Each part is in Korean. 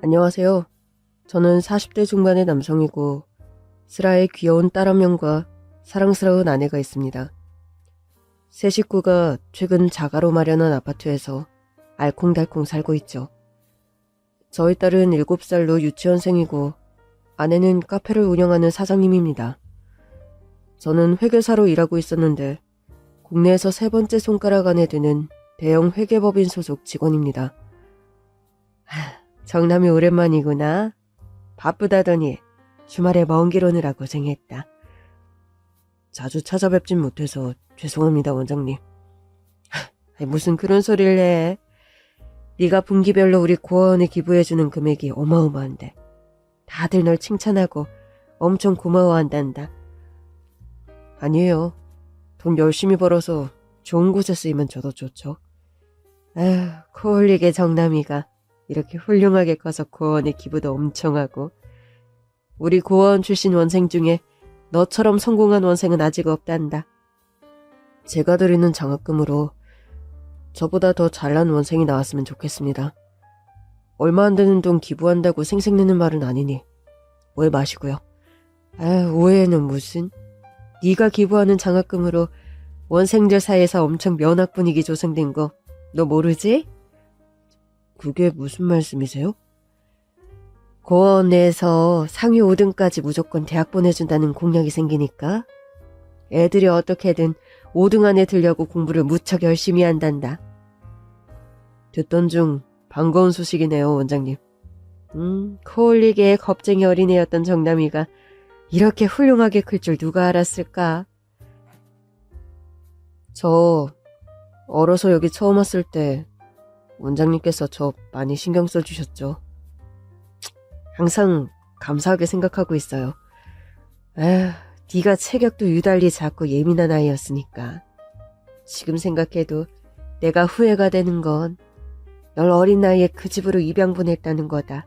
안녕하세요. 저는 40대 중반의 남성이고 슬아의 귀여운 딸 한 명과 사랑스러운 아내가 있습니다. 세 식구가 최근 자가로 마련한 아파트에서 알콩달콩 살고 있죠. 저희 딸은 7살로 유치원생이고 아내는 카페를 운영하는 사장님입니다. 저는 회계사로 일하고 있었는데 국내에서 세 번째 손가락 안에 드는 대형 회계법인 소속 직원입니다. 정남이 오랜만이구나. 바쁘다더니 주말에 먼 길 오느라 고생했다. 자주 찾아뵙진 못해서 죄송합니다, 원장님. 무슨 그런 소리를 해. 네가 분기별로 우리 고아원에 기부해주는 금액이 어마어마한데 다들 널 칭찬하고 엄청 고마워한단다. 아니에요. 돈 열심히 벌어서 좋은 곳에 쓰이면 저도 좋죠. 아휴, 코 흘리게 정남이가 이렇게 훌륭하게 커서 고아원에 기부도 엄청 하고 우리 고아원 출신 원생 중에 너처럼 성공한 원생은 아직 없단다. 제가 드리는 장학금으로 저보다 더 잘난 원생이 나왔으면 좋겠습니다. 얼마 안 되는 돈 기부한다고 생색내는 말은 아니니 오해 마시고요. 오해는 무슨. 네가 기부하는 장학금으로 원생들 사이에서 엄청 면학 분위기 조성된 거 너 모르지? 그게 무슨 말씀이세요? 고아원 내에서 상위 5등까지 무조건 대학 보내준다는 공약이 생기니까 애들이 어떻게든 5등 안에 들려고 공부를 무척 열심히 한단다. 듣던 중 반가운 소식이네요, 원장님. 코 올리게 겁쟁이 어린애였던 정남이가 이렇게 훌륭하게 클 줄 누가 알았을까? 저 어려서 여기 처음 왔을 때 원장님께서 저 많이 신경 써주셨죠. 항상 감사하게 생각하고 있어요. 네가 체격도 유달리 작고 예민한 아이였으니까. 지금 생각해도 내가 후회가 되는 건 널 어린 나이에 그 집으로 입양 보냈다는 거다.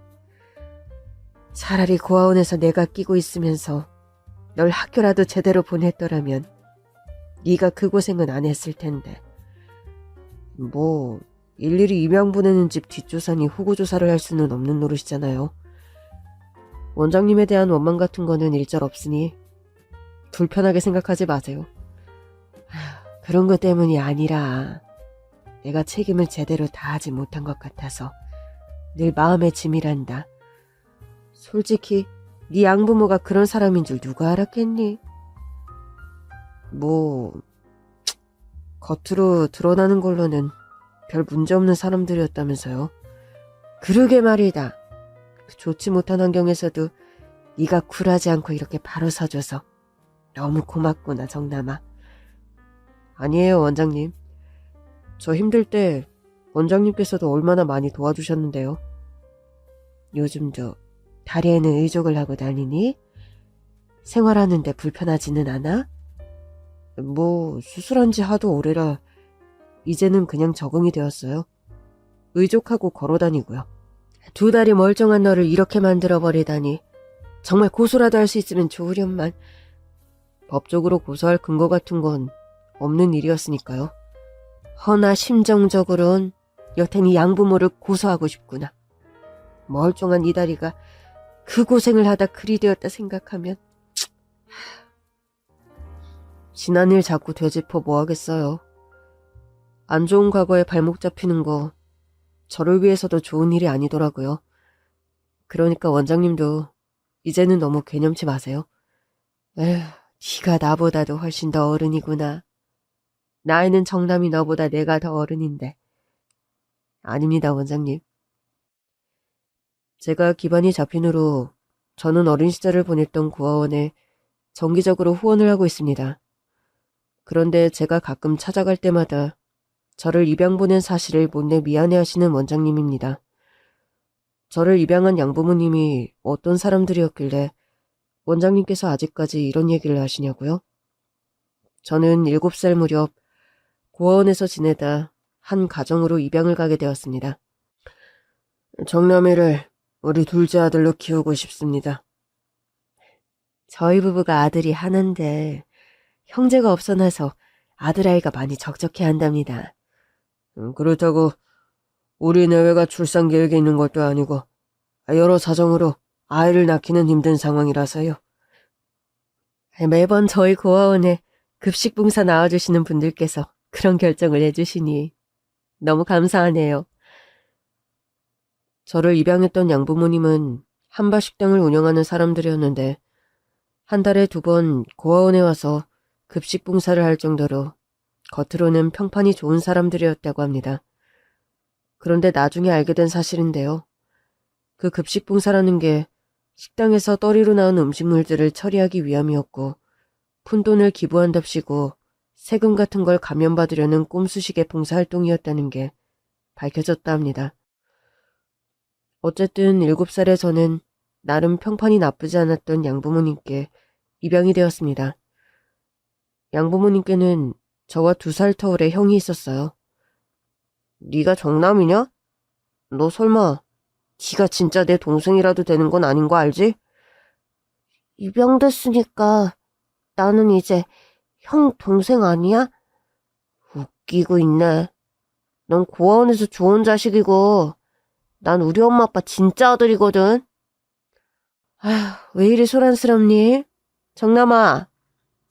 차라리 고아원에서 내가 끼고 있으면서 널 학교라도 제대로 보냈더라면 네가 그 고생은 안 했을 텐데. 일일이 입양 보내는 집 뒷조사니 후고조사를 할 수는 없는 노릇이잖아요. 원장님에 대한 원망 같은 거는 일절 없으니 불편하게 생각하지 마세요. 그런 것 때문이 아니라 내가 책임을 제대로 다하지 못한 것 같아서 늘 마음의 짐이란다. 솔직히 네 양부모가 그런 사람인 줄 누가 알았겠니? 겉으로 드러나는 걸로는 별 문제없는 사람들이었다면서요. 그러게 말이다. 좋지 못한 환경에서도 네가 굴하지 않고 이렇게 바로 서줘서 너무 고맙구나, 정남아. 아니에요, 원장님. 저 힘들 때 원장님께서도 얼마나 많이 도와주셨는데요. 요즘도 다리에는 의족을 하고 다니니? 생활하는데 불편하지는 않아? 수술한 지 하도 오래라 이제는 그냥 적응이 되었어요. 의족하고 걸어다니고요. 2다리 멀쩡한 너를 이렇게 만들어버리다니. 정말 고소라도 할 수 있으면 좋으련만. 법적으로 고소할 근거 같은 건 없는 일이었으니까요. 허나 심정적으론 여태 네 양부모를 고소하고 싶구나. 멀쩡한 이 다리가 그 고생을 하다 그리 되었다 생각하면 지난 일 자꾸 되짚어 뭐하겠어요. 안 좋은 과거에 발목 잡히는 거 저를 위해서도 좋은 일이 아니더라고요. 그러니까 원장님도 이제는 너무 개념치 마세요. 네가 나보다도 훨씬 더 어른이구나. 나이는 정남이 너보다 내가 더 어른인데. 아닙니다, 원장님. 제가 기반이 잡힌 후로 저는 어린 시절을 보냈던 고아원에 정기적으로 후원을 하고 있습니다. 그런데 제가 가끔 찾아갈 때마다 저를 입양 보낸 사실을 못내 미안해하시는 원장님입니다. 저를 입양한 양부모님이 어떤 사람들이었길래 원장님께서 아직까지 이런 얘기를 하시냐고요? 저는 7살 무렵 고아원에서 지내다 한 가정으로 입양을 가게 되었습니다. 정남이를 우리 둘째 아들로 키우고 싶습니다. 저희 부부가 아들이 하나인데 형제가 없어 나서 아들아이가 많이 적적해 한답니다. 그렇다고 우리 내외가 출산 계획이 있는 것도 아니고 여러 사정으로 아이를 낳기는 힘든 상황이라서요. 매번 저희 고아원에 급식봉사 나와주시는 분들께서 그런 결정을 해주시니 너무 감사하네요. 저를 입양했던 양부모님은 한바식당을 운영하는 사람들이었는데 한 달에 2번 고아원에 와서 급식봉사를 할 정도로 겉으로는 평판이 좋은 사람들이었다고 합니다. 그런데 나중에 알게 된 사실인데요. 그 급식봉사라는 게 식당에서 떨이로 나온 음식물들을 처리하기 위함이었고 푼돈을 기부한답시고 세금 같은 걸 감면받으려는 꼼수식의 봉사활동이었다는 게 밝혀졌다 합니다. 어쨌든 7살의 저는 나름 평판이 나쁘지 않았던 양부모님께 입양이 되었습니다. 양부모님께는 저와 2살 터울의 형이 있었어요. 네가 정남이냐? 너 설마 지가 진짜 내 동생이라도 되는 건 아닌 거 알지? 입양됐으니까 나는 이제 형 동생 아니야? 웃기고 있네. 넌 고아원에서 좋은 자식이고 난 우리 엄마 아빠 진짜 아들이거든. 아휴, 왜 이리 소란스럽니? 정남아,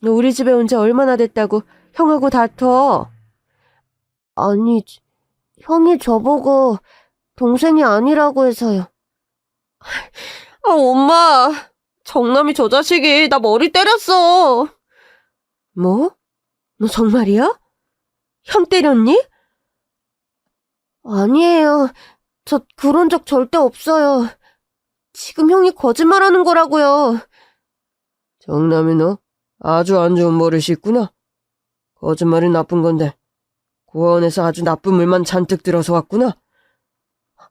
너 우리 집에 온 지 얼마나 됐다고 형하고 다퉈? 아니, 형이 저보고 동생이 아니라고 해서요. 엄마, 정남이 저 자식이 나 머리 때렸어. 뭐? 너 정말이야? 형 때렸니? 아니에요. 저 그런 적 절대 없어요. 지금 형이 거짓말하는 거라고요. 정남이 너 아주 안 좋은 버릇이 있구나. 거짓말이 나쁜 건데 고아원에서 아주 나쁜 물만 잔뜩 들어서 왔구나.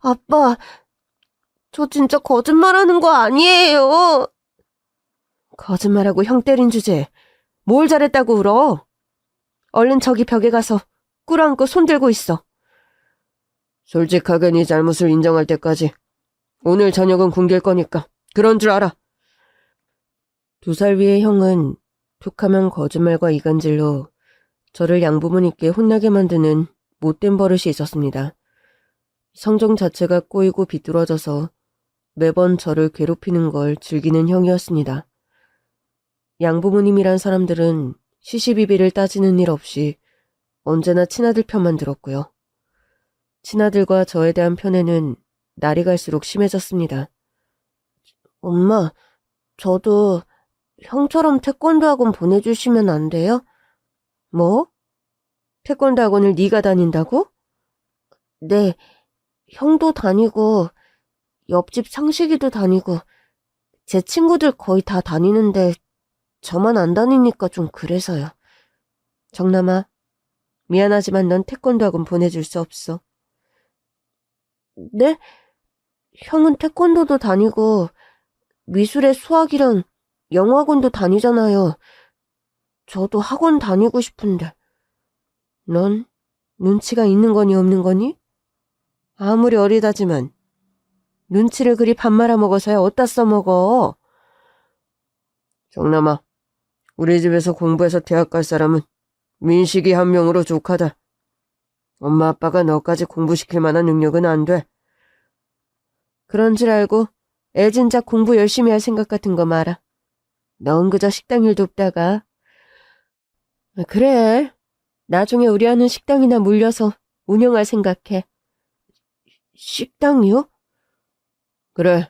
아빠, 저 진짜 거짓말하는 거 아니에요. 거짓말하고 형 때린 주제에 뭘 잘했다고 울어. 얼른 저기 벽에 가서 꿇어앉고 손 들고 있어. 솔직하게 네 잘못을 인정할 때까지 오늘 저녁은 굶길 거니까 그런 줄 알아. 2살 위의 형은 툭하면 거짓말과 이간질로 저를 양부모님께 혼나게 만드는 못된 버릇이 있었습니다. 성정 자체가 꼬이고 비뚤어져서 매번 저를 괴롭히는 걸 즐기는 형이었습니다. 양부모님이란 사람들은 시시비비를 따지는 일 없이 언제나 친아들 편만 들었고요. 친아들과 저에 대한 편애는 날이 갈수록 심해졌습니다. 엄마, 저도 형처럼 태권도 학원 보내주시면 안 돼요? 뭐? 태권도 학원을 네가 다닌다고? 네, 형도 다니고 옆집 상식이도 다니고 제 친구들 거의 다 다니는데 저만 안 다니니까 좀 그래서요. 정남아, 미안하지만 넌 태권도 학원 보내줄 수 없어. 네? 형은 태권도도 다니고 미술의 수학이랑 영어학원도 다니잖아요. 저도 학원 다니고 싶은데. 넌 눈치가 있는 거니 없는 거니? 아무리 어리다지만 눈치를 그리 밥 말아먹어서야 어디다 써먹어. 정남아, 우리 집에서 공부해서 대학 갈 사람은 민식이 한 명으로 족하다. 엄마 아빠가 너까지 공부시킬 만한 능력은 안 돼. 그런 줄 알고 애 진작 공부 열심히 할 생각 같은 거 마라. 넌 그저 식당 일 돕다가. 그래, 나중에 우리 아는 식당이나 물려서 운영할 생각해. 식당이요? 그래,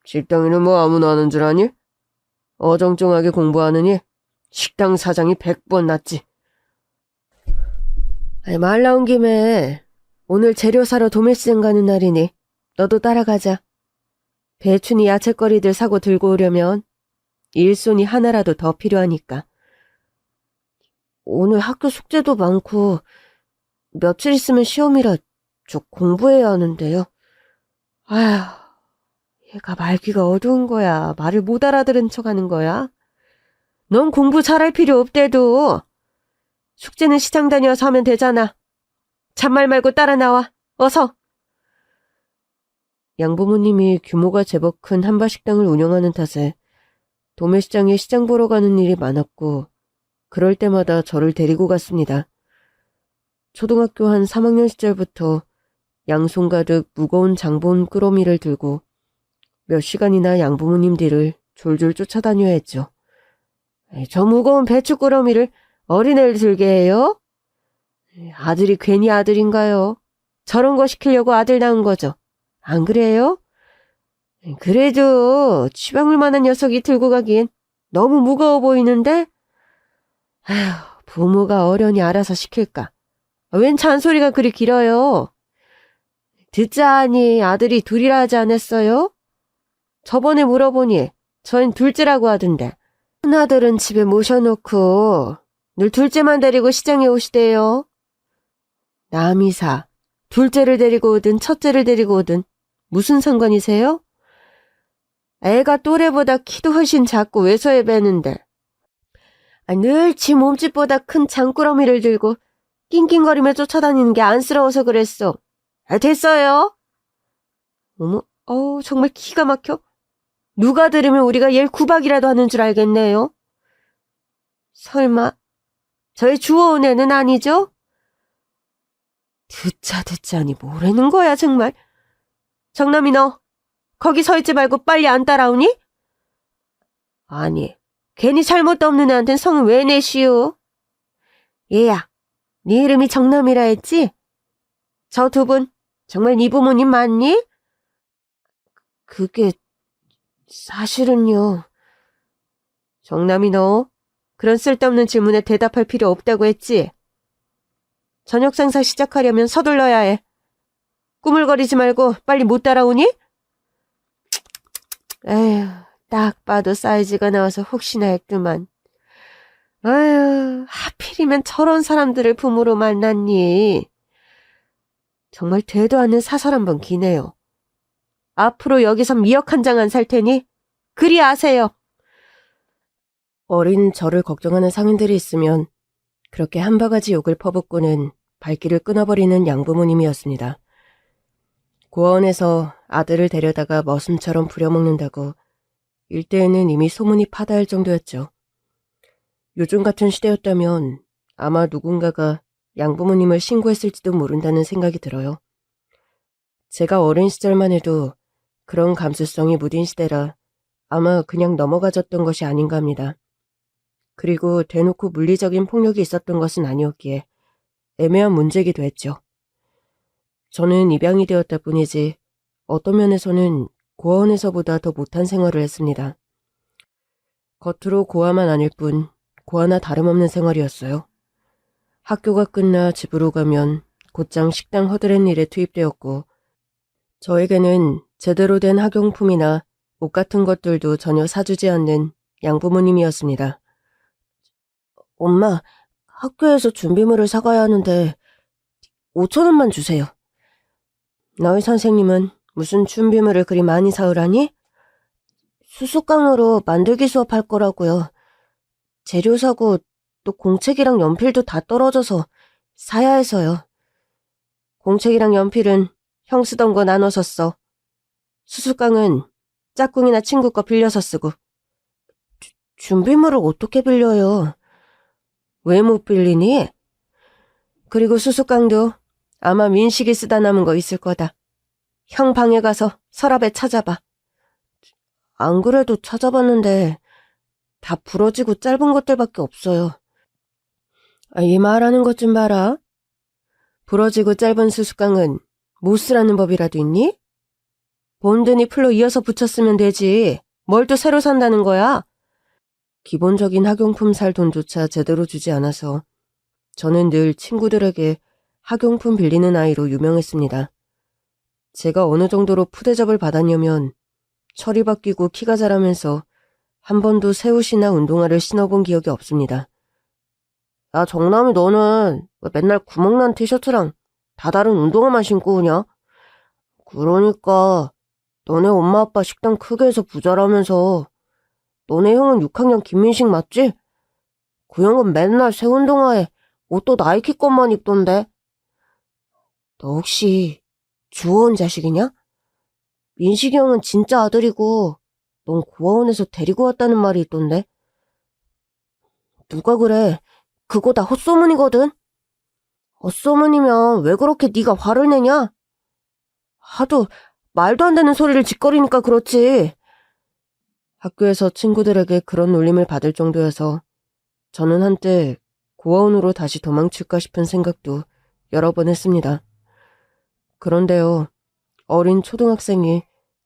식당이는 뭐 아무나 하는 줄 아니? 어정쩡하게 공부하느니 식당 사장이 100번 낫지. 말 나온 김에 오늘 재료 사러 도매시장 가는 날이니 너도 따라가자. 배춘이 야채거리들 사고 들고 오려면 일손이 하나라도 더 필요하니까. 오늘 학교 숙제도 많고 며칠 있으면 시험이라 저 공부해야 하는데요. 아휴, 얘가 말귀가 어두운 거야. 말을 못 알아들은 척하는 거야. 넌 공부 잘할 필요 없대도. 숙제는 시장 다녀서 하면 되잖아. 잔말 말고 따라 나와. 어서. 양부모님이 규모가 제법 큰 한바식당을 운영하는 탓에 도매시장에 시장 보러 가는 일이 많았고 그럴 때마다 저를 데리고 갔습니다. 초등학교 한 3학년 시절부터 양손 가득 무거운 장본 꾸러미를 들고 몇 시간이나 양부모님 뒤를 졸졸 쫓아다녀야 했죠. 저 무거운 배추꾸러미를 어린애를 들게 해요? 아들이 괜히 아들인가요? 저런 거 시키려고 아들 낳은 거죠. 안 그래요? 그래도 치방울 만한 녀석이 들고 가기엔 너무 무거워 보이는데? 아휴, 부모가 어련히 알아서 시킬까? 웬 잔소리가 그리 길어요? 듣자하니 아들이 둘이라 하지 않았어요? 저번에 물어보니 저흰 둘째라고 하던데. 큰아들은 집에 모셔놓고 늘 둘째만 데리고 시장에 오시대요. 남이사, 둘째를 데리고 오든 첫째를 데리고 오든 무슨 상관이세요? 애가 또래보다 키도 훨씬 작고 외소해 배는데 늘 지 몸집보다 큰 장꾸러미를 들고 낑낑거리며 쫓아다니는 게 안쓰러워서 그랬어. 됐어요. 어머, 정말 기가 막혀. 누가 들으면 우리가 얘를 구박이라도 하는 줄 알겠네요. 설마 저희 주워온 애는 아니죠? 듣자니 뭐라는 거야 정말. 정남이 너 거기 서 있지 말고 빨리 안 따라오니? 아니, 괜히 잘못도 없는 애한텐 성을 왜 내시오? 얘야, 네 이름이 정남이라 했지? 저 두 분 정말 네 부모님 맞니? 그게 사실은요. 정남이 너 그런 쓸데없는 질문에 대답할 필요 없다고 했지? 저녁 상사 시작하려면 서둘러야 해. 꾸물거리지 말고 빨리 못 따라오니? 에휴, 딱 봐도 사이즈가 나와서 혹시나 했더만. 아휴, 하필이면 저런 사람들을 부모로 만났니? 정말 되도 않는 사설 한번 기네요. 앞으로 여기서 미역 한 장 안 살 테니 그리 아세요. 어린 저를 걱정하는 상인들이 있으면 그렇게 한 바가지 욕을 퍼붓고는 발길을 끊어버리는 양부모님이었습니다. 고아원에서 아들을 데려다가 머슴처럼 부려먹는다고 일대에는 이미 소문이 파다할 정도였죠. 요즘 같은 시대였다면 아마 누군가가 양부모님을 신고했을지도 모른다는 생각이 들어요. 제가 어린 시절만 해도 그런 감수성이 무딘 시대라 아마 그냥 넘어가졌던 것이 아닌가 합니다. 그리고 대놓고 물리적인 폭력이 있었던 것은 아니었기에 애매한 문제이기도 했죠. 저는 입양이 되었다 뿐이지 어떤 면에서는 고아원에서보다 더 못한 생활을 했습니다. 겉으로 고아만 아닐 뿐 고아나 다름없는 생활이었어요. 학교가 끝나 집으로 가면 곧장 식당 허드렛 일에 투입되었고 저에게는 제대로 된 학용품이나 옷 같은 것들도 전혀 사주지 않는 양부모님이었습니다. 엄마, 학교에서 준비물을 사가야 하는데 5,000원만 주세요. 너희 선생님은 무슨 준비물을 그리 많이 사오라니? 수수깡으로 만들기 수업할 거라고요. 재료 사고 또 공책이랑 연필도 다 떨어져서 사야 해서요. 공책이랑 연필은 형 쓰던 거 나눠서 써. 수수깡은 짝꿍이나 친구 거 빌려서 쓰고. 준비물을 어떻게 빌려요? 왜 못 빌리니? 그리고 수수깡도 아마 민식이 쓰다 남은 거 있을 거다. 형 방에 가서 서랍에 찾아봐. 안 그래도 찾아봤는데 다 부러지고 짧은 것들밖에 없어요. 이 말하는 것 좀 봐라. 부러지고 짧은 수수깡은 못 쓰라는 법이라도 있니? 본드니 풀로 이어서 붙였으면 되지. 뭘 또 새로 산다는 거야? 기본적인 학용품 살 돈조차 제대로 주지 않아서 저는 늘 친구들에게 학용품 빌리는 아이로 유명했습니다. 제가 어느 정도로 푸대접을 받았냐면 철이 바뀌고 키가 자라면서 한 번도 새 옷이나 운동화를 신어본 기억이 없습니다. 야, 정남이 너는 왜 맨날 구멍난 티셔츠랑 다 다른 운동화만 신고 오냐? 그러니까 너네 엄마 아빠 식당 크게 해서 부자라면서 너네 형은 6학년 김민식 맞지? 그 형은 맨날 새 운동화에 옷도 나이키 것만 입던데. 너 혹시 주워온 자식이냐? 민식이 형은 진짜 아들이고 넌 고아원에서 데리고 왔다는 말이 있던데. 누가 그래? 그거 다 헛소문이거든. 헛소문이면 왜 그렇게 네가 화를 내냐? 하도 말도 안 되는 소리를 짓거리니까 그렇지. 학교에서 친구들에게 그런 놀림을 받을 정도여서 저는 한때 고아원으로 다시 도망칠까 싶은 생각도 여러 번 했습니다. 그런데요, 어린 초등학생이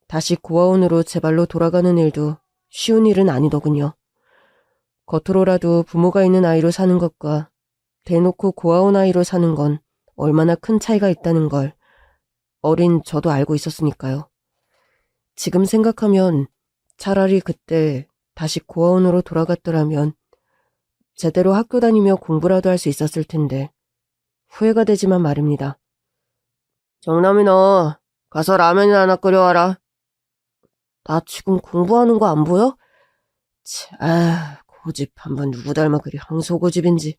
다시 고아원으로 제 발로 돌아가는 일도 쉬운 일은 아니더군요. 겉으로라도 부모가 있는 아이로 사는 것과 대놓고 고아원 아이로 사는 건 얼마나 큰 차이가 있다는 걸 어린 저도 알고 있었으니까요. 지금 생각하면 차라리 그때 다시 고아원으로 돌아갔더라면 제대로 학교 다니며 공부라도 할 수 있었을 텐데 후회가 되지만 말입니다. 정남이 너 가서 라면이나 하나 끓여와라. 나 지금 공부하는 거 안 보여? 고집 한번 누구 닮아 그리 황소고집인지.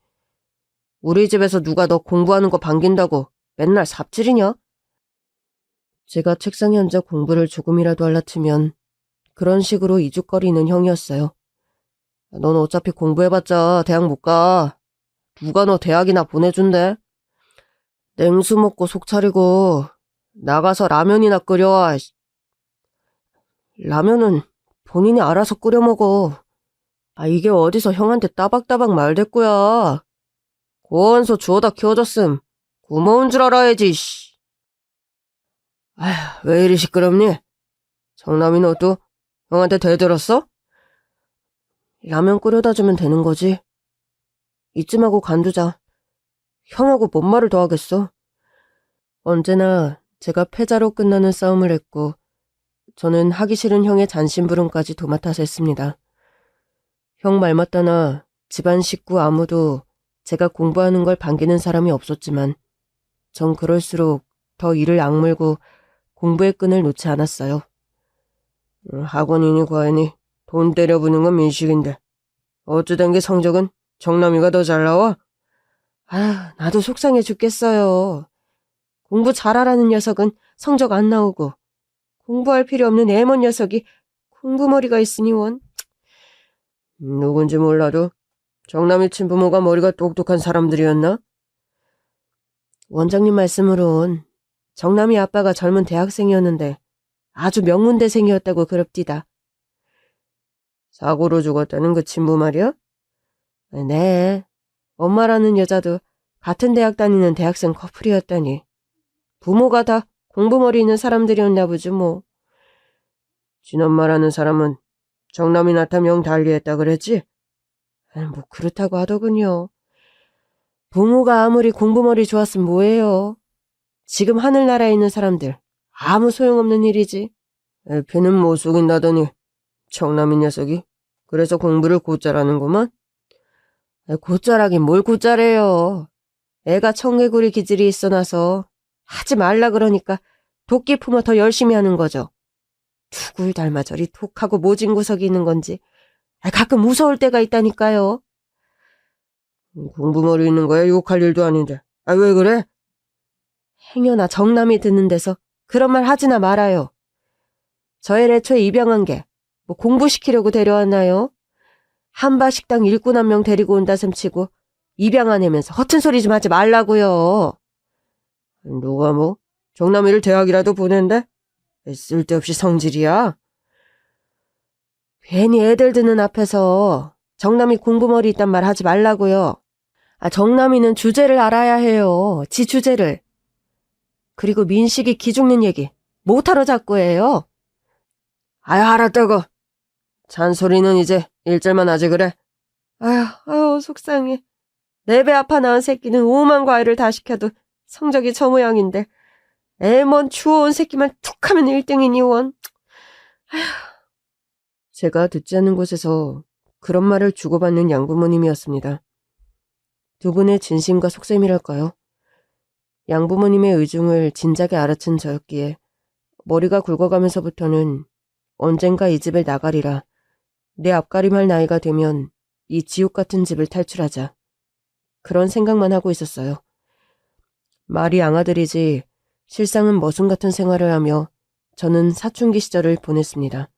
우리 집에서 누가 너 공부하는 거 반긴다고 맨날 삽질이냐? 제가 책상에 앉아 공부를 조금이라도 할라치면 그런 식으로 이죽거리는 형이었어요. 넌 어차피 공부해봤자 대학 못 가. 누가 너 대학이나 보내준대? 냉수 먹고 속 차리고 나가서 라면이나 끓여와. 라면은 본인이 알아서 끓여 먹어. 이게 어디서 형한테 따박따박 말댔구야. 고원서 주워다 키워줬음. 고마운 줄 알아야지. 왜 이리 시끄럽니? 정남이 너도 형한테 대들었어? 라면 끓여다 주면 되는 거지. 이쯤하고 간두자. 형하고 뭔 말을 더 하겠어. 언제나 제가 패자로 끝나는 싸움을 했고 저는 하기 싫은 형의 잔심부름까지 도맡아서 했습니다. 형 말 맞다나 집안 식구 아무도 제가 공부하는 걸 반기는 사람이 없었지만 전 그럴수록 더 이를 악물고 공부의 끈을 놓지 않았어요. 학원이니 과외니 돈 때려부는 건 민식인데 어쩌된 게 성적은 정남이가 더 잘 나와? 나도 속상해 죽겠어요. 공부 잘하라는 녀석은 성적 안 나오고 공부할 필요 없는 애먼 녀석이 공부머리가 있으니 원. 누군지 몰라도 정남이 친부모가 머리가 똑똑한 사람들이었나? 원장님 말씀으론 정남이 아빠가 젊은 대학생이었는데 아주 명문대생이었다고 그럽디다. 사고로 죽었다는 그 친부 말이야? 네. 엄마라는 여자도 같은 대학 다니는 대학생 커플이었다니. 부모가 다 공부머리 있는 사람들이었나 보지 뭐. 진엄마라는 사람은 정남이 나타면 영 달리했다 그랬지? 뭐 그렇다고 하더군요. 부모가 아무리 공부머리 좋았으면 뭐해요. 지금 하늘나라에 있는 사람들 아무 소용없는 일이지. 애피는 못 속인다더니 정남이 녀석이 그래서 공부를 곧잘 하는구만. 곧잘하긴 뭘 곧잘해요. 애가 청개구리 기질이 있어놔서 하지 말라 그러니까 도끼 품어 더 열심히 하는 거죠. 누굴 닮아 저리 톡하고 모진 구석이 있는 건지 가끔 무서울 때가 있다니까요. 공부머리 있는 거야 욕할 일도 아닌데 왜 그래? 행여나 정남이 듣는 데서 그런 말 하지나 말아요. 저의 애초에 입양한 게 뭐 공부시키려고 데려왔나요? 한바식당 일꾼 한 명 데리고 온다 셈치고 입양 안 하면서 허튼 소리 좀 하지 말라고요. 누가 뭐 정남이를 대학이라도 보낸대? 쓸데없이 성질이야. 괜히 애들 듣는 앞에서 정남이 공부머리 있단 말 하지 말라고요. 정남이는 주제를 알아야 해요. 지 주제를. 그리고 민식이 기죽는 얘기 못하러 자꾸 해요. 알았다고. 잔소리는 이제 일절만 하지 그래. 속상해. 내 배 아파 낳은 새끼는 오만 과외를 다 시켜도 성적이 저 모양인데 애먼 추워온 새끼만 툭 하면 1등이니 원. 제가 듣지 않는 곳에서 그런 말을 주고받는 양부모님이었습니다. 두 분의 진심과 속셈이랄까요. 양부모님의 의중을 진작에 알아챈 저였기에 머리가 굵어가면서부터는 언젠가 이 집을 나가리라. 내 앞가림할 나이가 되면 이 지옥 같은 집을 탈출하자. 그런 생각만 하고 있었어요. 말이 양아들이지 실상은 머슴 같은 생활을 하며 저는 사춘기 시절을 보냈습니다.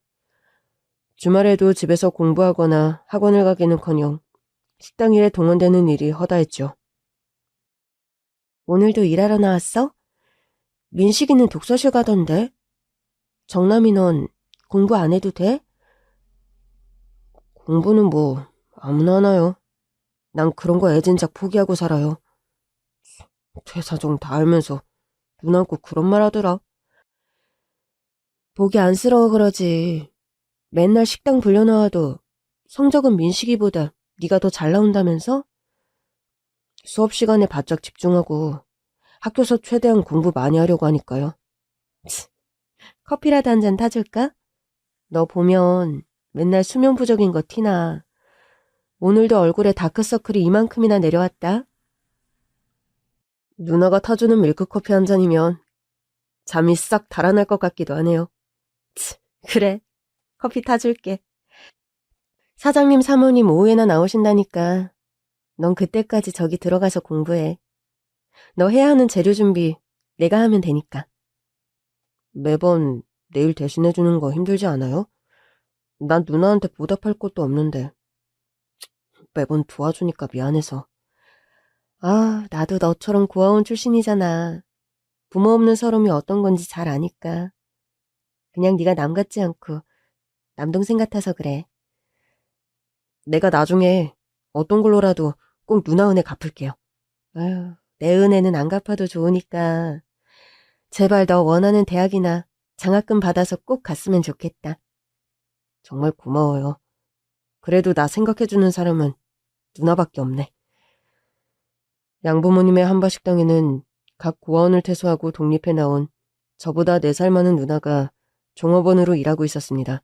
주말에도 집에서 공부하거나 학원을 가기는커녕 식당 일에 동원되는 일이 허다했죠. 오늘도 일하러 나왔어? 민식이는 독서실 가던데. 정남이 넌 공부 안 해도 돼? 공부는 뭐 아무나 하나요. 난 그런 거 애진작 포기하고 살아요. 퇴사정 다 알면서 눈 안고 그런 말 하더라. 보기 안쓰러워 그러지. 맨날 식당 불려나와도 성적은 민식이보다 네가 더 잘 나온다면서? 수업 시간에 바짝 집중하고 학교에서 최대한 공부 많이 하려고 하니까요. 커피라도 한 잔 타줄까? 너 보면 맨날 수면 부족인 거 티나. 오늘도 얼굴에 다크서클이 이만큼이나 내려왔다. 누나가 타주는 밀크커피 한 잔이면 잠이 싹 달아날 것 같기도 하네요. 그래, 커피 타줄게. 사장님 사모님 오후에나 나오신다니까 넌 그때까지 저기 들어가서 공부해. 너 해야 하는 재료 준비 내가 하면 되니까. 매번 내일 대신해주는 거 힘들지 않아요? 난 누나한테 보답할 것도 없는데 매번 도와주니까 미안해서. 아, 나도 너처럼 고아원 출신이잖아. 부모 없는 서름이 어떤 건지 잘 아니까. 그냥 네가 남 같지 않고 남동생 같아서 그래. 내가 나중에 어떤 걸로라도 꼭 누나 은혜 갚을게요. 아휴, 내 은혜는 안 갚아도 좋으니까 제발 너 원하는 대학이나 장학금 받아서 꼭 갔으면 좋겠다. 정말 고마워요. 그래도 나 생각해주는 사람은 누나밖에 없네. 양부모님의 한바식당에는 각 고아원을 퇴소하고 독립해 나온 저보다 4살 많은 누나가 종업원으로 일하고 있었습니다.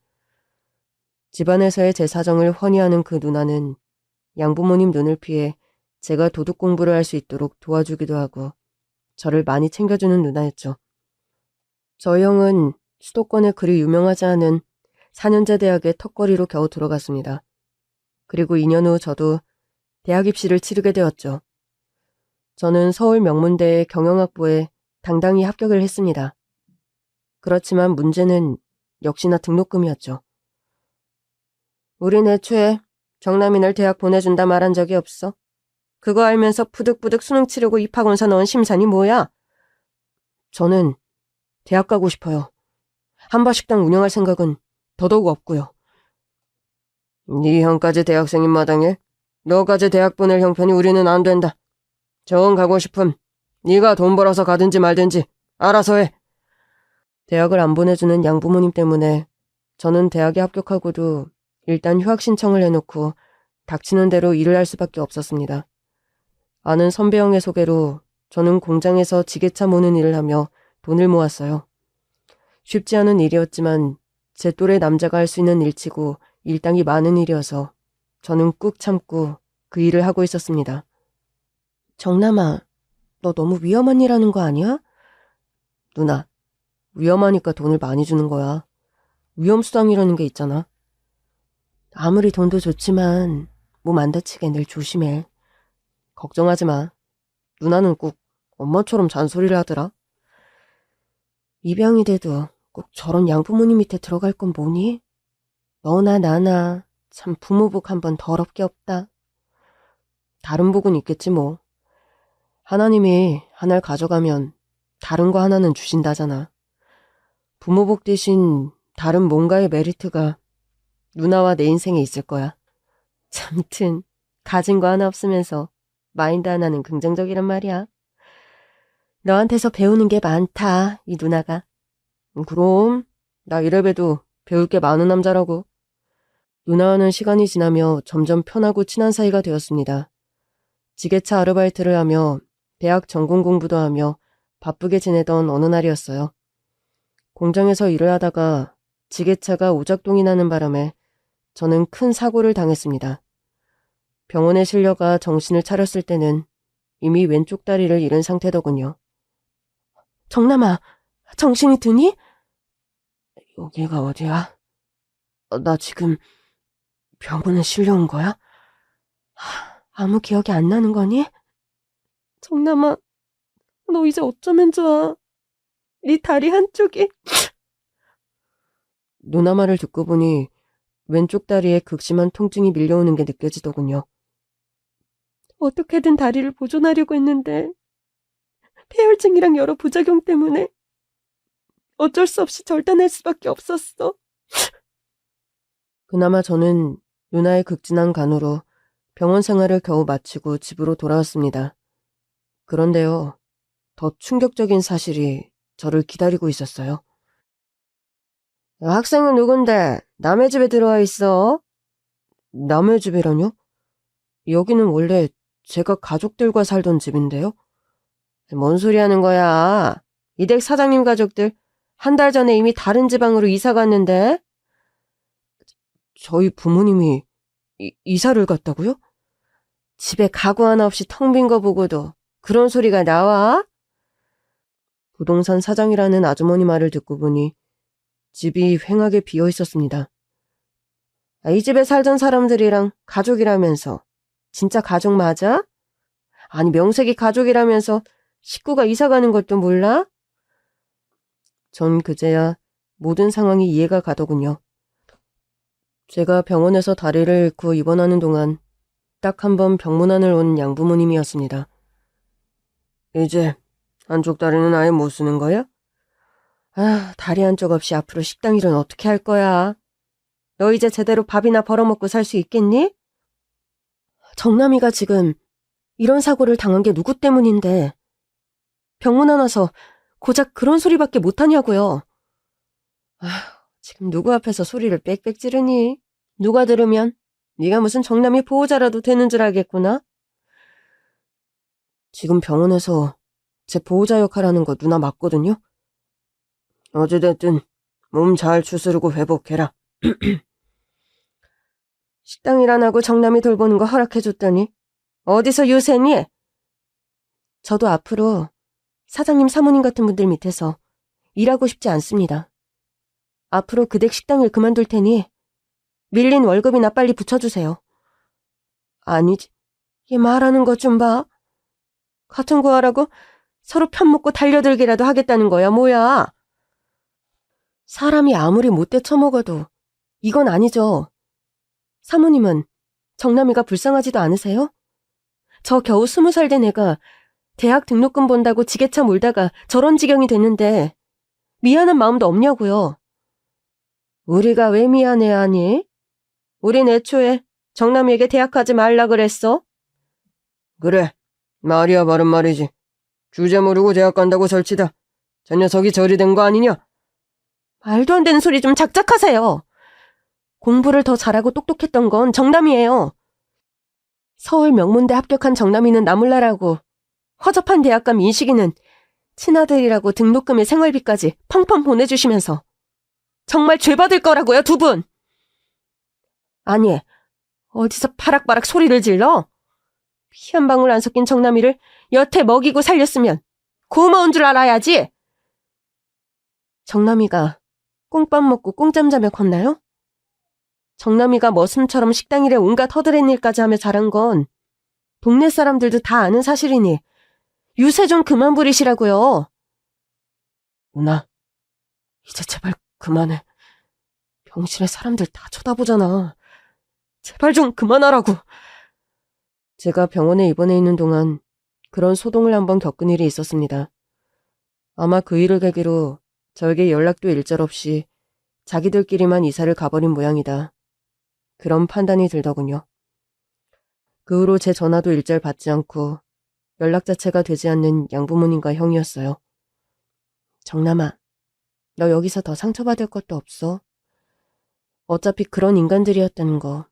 집안에서의 제 사정을 훤히 아는 그 누나는 양부모님 눈을 피해 제가 도둑 공부를 할 수 있도록 도와주기도 하고 저를 많이 챙겨주는 누나였죠. 저희 형은 수도권에 그리 유명하지 않은 4년제 대학의 턱걸이로 겨우 들어갔습니다. 그리고 2년 후 저도 대학 입시를 치르게 되었죠. 저는 서울 명문대의 경영학부에 당당히 합격을 했습니다. 그렇지만 문제는 역시나 등록금이었죠. 우린 애초에 정남이 널 대학 보내준다 말한 적이 없어. 그거 알면서 부득부득 수능 치르고 입학원서 넣은 심산이 뭐야? 저는 대학 가고 싶어요. 한바식당 운영할 생각은 더더욱 없고요. 네 형까지 대학생인 마당에 너까지 대학 보낼 형편이 우리는 안 된다. 정 가고 싶음 네가 돈 벌어서 가든지 말든지 알아서 해. 대학을 안 보내주는 양부모님 때문에 저는 대학에 합격하고도 일단 휴학 신청을 해놓고 닥치는 대로 일을 할 수밖에 없었습니다. 아는 선배 형의 소개로 저는 공장에서 지게차 모는 일을 하며 돈을 모았어요. 쉽지 않은 일이었지만 제 또래 남자가 할 수 있는 일치고 일당이 많은 일이어서 저는 꾹 참고 그 일을 하고 있었습니다. 정남아, 너 너무 위험한 일 하는 거 아니야? 누나, 위험하니까 돈을 많이 주는 거야. 위험수당이라는 게 있잖아. 아무리 돈도 좋지만 몸 안 다치게 늘 조심해. 걱정하지 마. 누나는 꼭 엄마처럼 잔소리를 하더라. 입양이 돼도 꼭 저런 양부모님 밑에 들어갈 건 뭐니? 너나 나나 참 부모복 한 번 더럽게 없다. 다른 복은 있겠지 뭐. 하나님이 하나를 가져가면 다른 거 하나는 주신다잖아. 부모복 대신 다른 뭔가의 메리트가 누나와 내 인생에 있을 거야. 참튼 가진 거 하나 없으면서 마인드 하나는 긍정적이란 말이야. 너한테서 배우는 게 많다, 이 누나가. 그럼 나 이래봬도 배울 게 많은 남자라고. 누나와는 시간이 지나며 점점 편하고 친한 사이가 되었습니다. 지게차 아르바이트를 하며 대학 전공 공부도 하며 바쁘게 지내던 어느 날이었어요. 공장에서 일을 하다가 지게차가 오작동이 나는 바람에 저는 큰 사고를 당했습니다. 병원에 실려가 정신을 차렸을 때는 이미 왼쪽 다리를 잃은 상태더군요. 정남아, 정신이 드니? 여기가 어디야? 나 지금 병원에 실려온 거야? 아무 기억이 안 나는 거니? 정남아, 너 이제 어쩌면 좋아. 네 다리 한쪽이. 누나 말을 듣고 보니 왼쪽 다리에 극심한 통증이 밀려오는 게 느껴지더군요. 어떻게든 다리를 보존하려고 했는데 폐혈증이랑 여러 부작용 때문에 어쩔 수 없이 절단할 수밖에 없었어. 그나마 저는 누나의 극진한 간호로 병원 생활을 겨우 마치고 집으로 돌아왔습니다. 그런데요, 더 충격적인 사실이 저를 기다리고 있었어요. 학생은 누군데 남의 집에 들어와 있어? 남의 집이라뇨? 여기는 원래 제가 가족들과 살던 집인데요. 뭔 소리 하는 거야? 이 댁 사장님 가족들 한 달 전에 이미 다른 지방으로 이사 갔는데? 저희 부모님이 이사를 갔다고요? 집에 가구 하나 없이 텅 빈 거 보고도 그런 소리가 나와? 부동산 사장이라는 아주머니 말을 듣고 보니 집이 휑하게 비어 있었습니다. 이 집에 살던 사람들이랑 가족이라면서 진짜 가족 맞아? 아니 명색이 가족이라면서 식구가 이사 가는 것도 몰라? 전 그제야 모든 상황이 이해가 가더군요. 제가 병원에서 다리를 잃고 입원하는 동안 딱 한 번 병문안을 온 양부모님이었습니다. 이제 한쪽 다리는 아예 못 쓰는 거야? 다리 한쪽 없이 앞으로 식당 일은 어떻게 할 거야? 너 이제 제대로 밥이나 벌어먹고 살 수 있겠니? 정남이가 지금 이런 사고를 당한 게 누구 때문인데 병문안 와서 고작 그런 소리밖에 못하냐고요. 지금 누구 앞에서 소리를 빽빽 지르니? 누가 들으면 네가 무슨 정남이 보호자라도 되는 줄 알겠구나? 지금 병원에서 제 보호자 역할하는 거 누나 맞거든요? 어찌됐든 몸 잘 추스르고 회복해라. 식당 일 안 하고 정남이 돌보는 거 허락해줬더니 어디서 유세니? 저도 앞으로 사장님 사모님 같은 분들 밑에서 일하고 싶지 않습니다. 앞으로 그 댁 식당 일 그만둘 테니 밀린 월급이나 빨리 붙여주세요. 아니지, 얘 말하는 것 좀 봐. 같은 거 하라고 서로 편먹고 달려들기라도 하겠다는 거야, 뭐야? 사람이 아무리 못돼 처먹어도 이건 아니죠. 사모님은 정남이가 불쌍하지도 않으세요? 저 겨우 20살 된 애가 대학 등록금 본다고 지게차 몰다가 저런 지경이 됐는데 미안한 마음도 없냐고요. 우리가 왜 미안해하니? 우린 애초에 정남이에게 대학 가지 말라 그랬어. 그래, 말이야 바른 말이지. 주제 모르고 대학 간다고 설치다. 저 녀석이 저리 된 거 아니냐? 말도 안 되는 소리 좀 작작하세요. 공부를 더 잘하고 똑똑했던 건 정남이에요. 서울 명문대 합격한 정남이는 나몰라라고 허접한 대학감 인식이는 친아들이라고 등록금에 생활비까지 펑펑 보내주시면서 정말 죄받을 거라고요, 두 분. 아니, 어디서 파락바락 소리를 질러? 피 한 방울 안 섞인 정남이를 여태 먹이고 살렸으면 고마운 줄 알아야지. 정남이가 꽁밥 먹고 꽁잠 자며 컸나요? 정남이가 머슴처럼 식당 일에 온갖 허드렛 일까지 하며 자란 건 동네 사람들도 다 아는 사실이니 유세 좀 그만 부리시라고요. 누나, 이제 제발 그만해. 병실에 사람들 다 쳐다보잖아. 제발 좀 그만하라고. 제가 병원에 입원해 있는 동안 그런 소동을 한번 겪은 일이 있었습니다. 아마 그 일을 계기로 저에게 연락도 일절없이 자기들끼리만 이사를 가버린 모양이다. 그런 판단이 들더군요. 그 후로 제 전화도 일절 받지 않고 연락 자체가 되지 않는 양부모님과 형이었어요. 정남아, 너 여기서 더 상처받을 것도 없어. 어차피 그런 인간들이었다는 거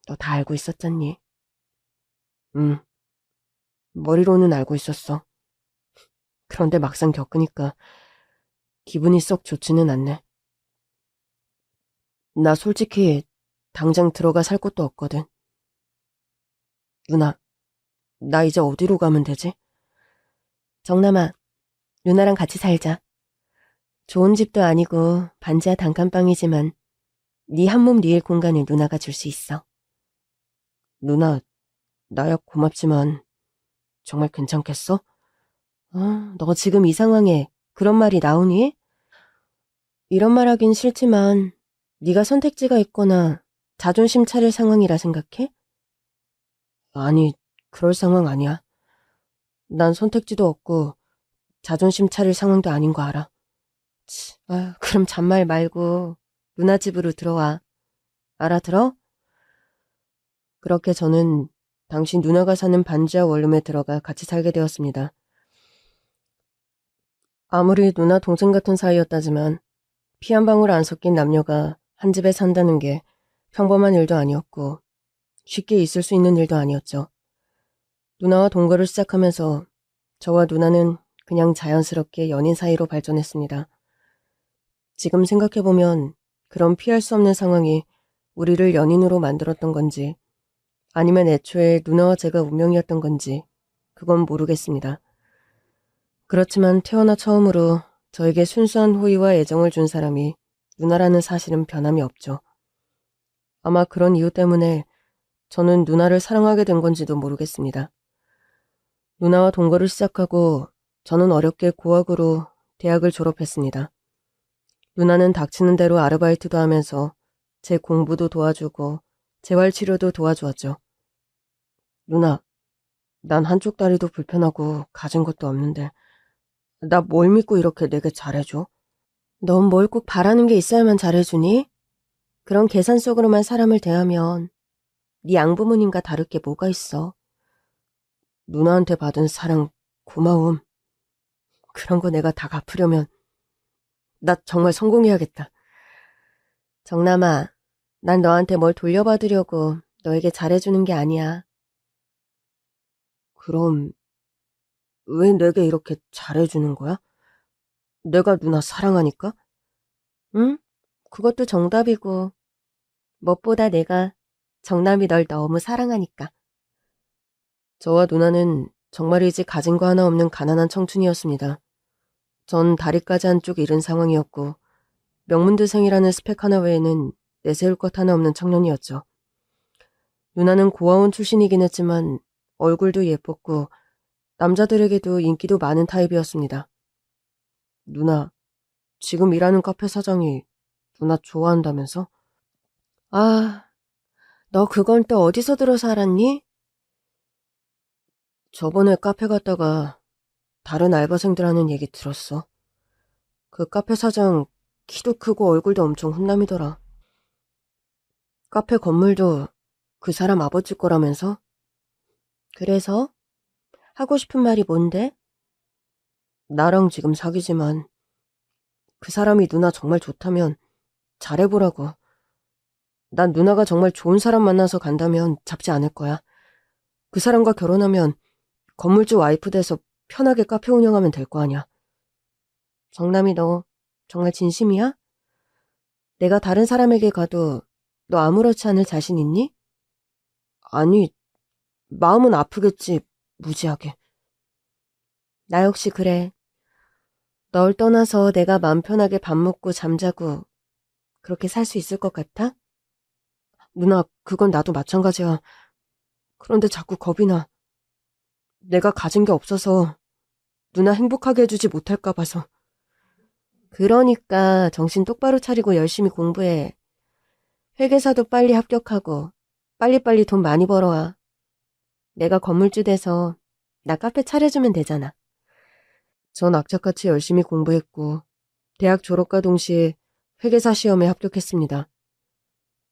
너 다 알고 있었잖니. 응, 머리로는 알고 있었어. 그런데 막상 겪으니까 기분이 썩 좋지는 않네. 나 솔직히 당장 들어가 살 곳도 없거든. 누나, 나 이제 어디로 가면 되지? 정남아, 누나랑 같이 살자. 좋은 집도 아니고 반지하 단칸방이지만 네 한몸 리일 공간을 누나가 줄 수 있어. 누나, 나야 고맙지만 정말 괜찮겠어? 너 지금 이 상황에 그런 말이 나오니? 이런 말 하긴 싫지만 네가 선택지가 있거나 자존심 차릴 상황이라 생각해? 아니, 그럴 상황 아니야. 난 선택지도 없고 자존심 차릴 상황도 아닌 거 알아. 그럼 잔말 말고 누나 집으로 들어와. 알아들어? 그렇게 저는 당시 누나가 사는 반지하 원룸에 들어가 같이 살게 되었습니다. 아무리 누나 동생 같은 사이였다지만 피 한 방울 안 섞인 남녀가 한 집에 산다는 게 평범한 일도 아니었고 쉽게 있을 수 있는 일도 아니었죠. 누나와 동거를 시작하면서 저와 누나는 그냥 자연스럽게 연인 사이로 발전했습니다. 지금 생각해보면 그런 피할 수 없는 상황이 우리를 연인으로 만들었던 건지 아니면 애초에 누나와 제가 운명이었던 건지 그건 모르겠습니다. 그렇지만 태어나 처음으로 저에게 순수한 호의와 애정을 준 사람이 누나라는 사실은 변함이 없죠. 아마 그런 이유 때문에 저는 누나를 사랑하게 된 건지도 모르겠습니다. 누나와 동거를 시작하고 저는 어렵게 고학으로 대학을 졸업했습니다. 누나는 닥치는 대로 아르바이트도 하면서 제 공부도 도와주고 재활치료도 도와주었죠. 누나, 난 한쪽 다리도 불편하고 가진 것도 없는데 나 뭘 믿고 이렇게 내게 잘해줘? 넌 뭘 꼭 바라는 게 있어야만 잘해주니? 그런 계산 속으로만 사람을 대하면 네 양부모님과 다를 게 뭐가 있어? 누나한테 받은 사랑, 고마움 그런 거 내가 다 갚으려면 나 정말 성공해야겠다. 정남아, 난 너한테 뭘 돌려받으려고 너에게 잘해주는 게 아니야. 그럼 왜 내게 이렇게 잘해주는 거야? 내가 누나 사랑하니까? 응? 그것도 정답이고 무엇보다 내가 정남이 널 너무 사랑하니까. 저와 누나는 정말이지 가진 거 하나 없는 가난한 청춘이었습니다. 전 다리까지 한쪽 잃은 상황이었고 명문대생이라는 스펙 하나 외에는 내세울 것 하나 없는 청년이었죠. 누나는 고아원 출신이긴 했지만 얼굴도 예뻤고 남자들에게도 인기도 많은 타입이었습니다. 누나, 지금 일하는 카페 사장이 누나 좋아한다면서? 아, 너 그건 또 어디서 들어서 알았니? 저번에 카페 갔다가 다른 알바생들 하는 얘기 들었어. 그 카페 사장 키도 크고 얼굴도 엄청 훈남이더라. 카페 건물도 그 사람 아버지 거라면서? 그래서? 하고 싶은 말이 뭔데? 나랑 지금 사귀지만 그 사람이 누나 정말 좋다면 잘해보라고. 난 누나가 정말 좋은 사람 만나서 간다면 잡지 않을 거야. 그 사람과 결혼하면 건물주 와이프 돼서 편하게 카페 운영하면 될 거 아니야. 정남이 너 정말 진심이야? 내가 다른 사람에게 가도 너 아무렇지 않을 자신 있니? 아니, 마음은 아프겠지, 무지하게. 나 역시 그래. 널 떠나서 내가 맘 편하게 밥 먹고 잠자고 그렇게 살 수 있을 것 같아? 누나, 그건 나도 마찬가지야. 그런데 자꾸 겁이 나. 내가 가진 게 없어서 누나 행복하게 해주지 못할까 봐서. 그러니까 정신 똑바로 차리고 열심히 공부해. 회계사도 빨리 합격하고 빨리빨리 돈 많이 벌어와. 내가 건물주 돼서 나 카페 차려주면 되잖아. 전 악착같이 열심히 공부했고 대학 졸업과 동시에 회계사 시험에 합격했습니다.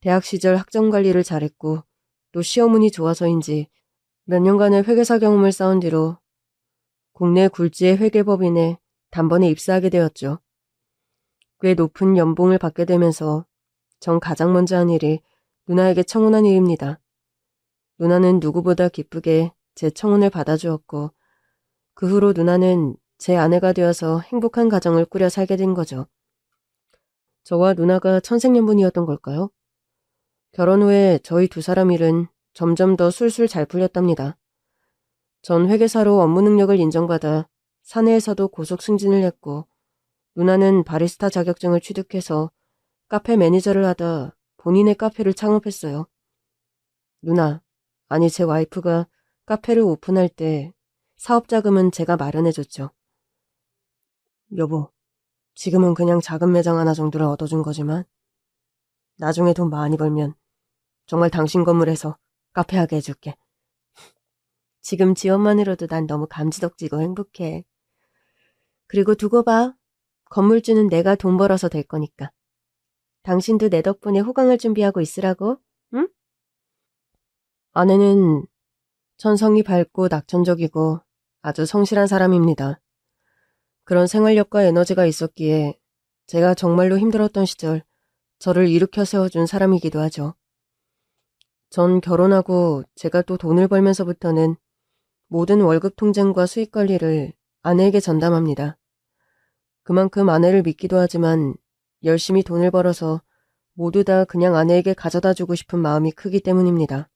대학 시절 학점 관리를 잘했고 또 시험운이 좋아서인지 몇 년간의 회계사 경험을 쌓은 뒤로 국내 굴지의 회계법인에 단번에 입사하게 되었죠. 꽤 높은 연봉을 받게 되면서 전 가장 먼저 한 일이 누나에게 청혼한 일입니다. 누나는 누구보다 기쁘게 제 청혼을 받아주었고 그 후로 누나는 제 아내가 되어서 행복한 가정을 꾸려 살게 된 거죠. 저와 누나가 천생연분이었던 걸까요? 결혼 후에 저희 두 사람 일은 점점 더 술술 잘 풀렸답니다. 전 회계사로 업무 능력을 인정받아 사내에서도 고속 승진을 했고 누나는 바리스타 자격증을 취득해서 카페 매니저를 하다 본인의 카페를 창업했어요. 누나, 아니 제 와이프가 카페를 오픈할 때 사업 자금은 제가 마련해줬죠. 여보, 지금은 그냥 작은 매장 하나 정도를 얻어준 거지만 나중에 돈 많이 벌면 정말 당신 건물에서 카페 하게 해줄게. 지금 지원만으로도 난 너무 감지덕지고 행복해. 그리고 두고 봐. 건물주는 내가 돈 벌어서 될 거니까. 당신도 내 덕분에 호강을 준비하고 있으라고, 응? 아내는 천성이 밝고 낙천적이고 아주 성실한 사람입니다. 그런 생활력과 에너지가 있었기에 제가 정말로 힘들었던 시절 저를 일으켜 세워준 사람이기도 하죠. 전 결혼하고 제가 또 돈을 벌면서부터는 모든 월급 통장과 수익 관리를 아내에게 전담합니다. 그만큼 아내를 믿기도 하지만 열심히 돈을 벌어서 모두 다 그냥 아내에게 가져다 주고 싶은 마음이 크기 때문입니다.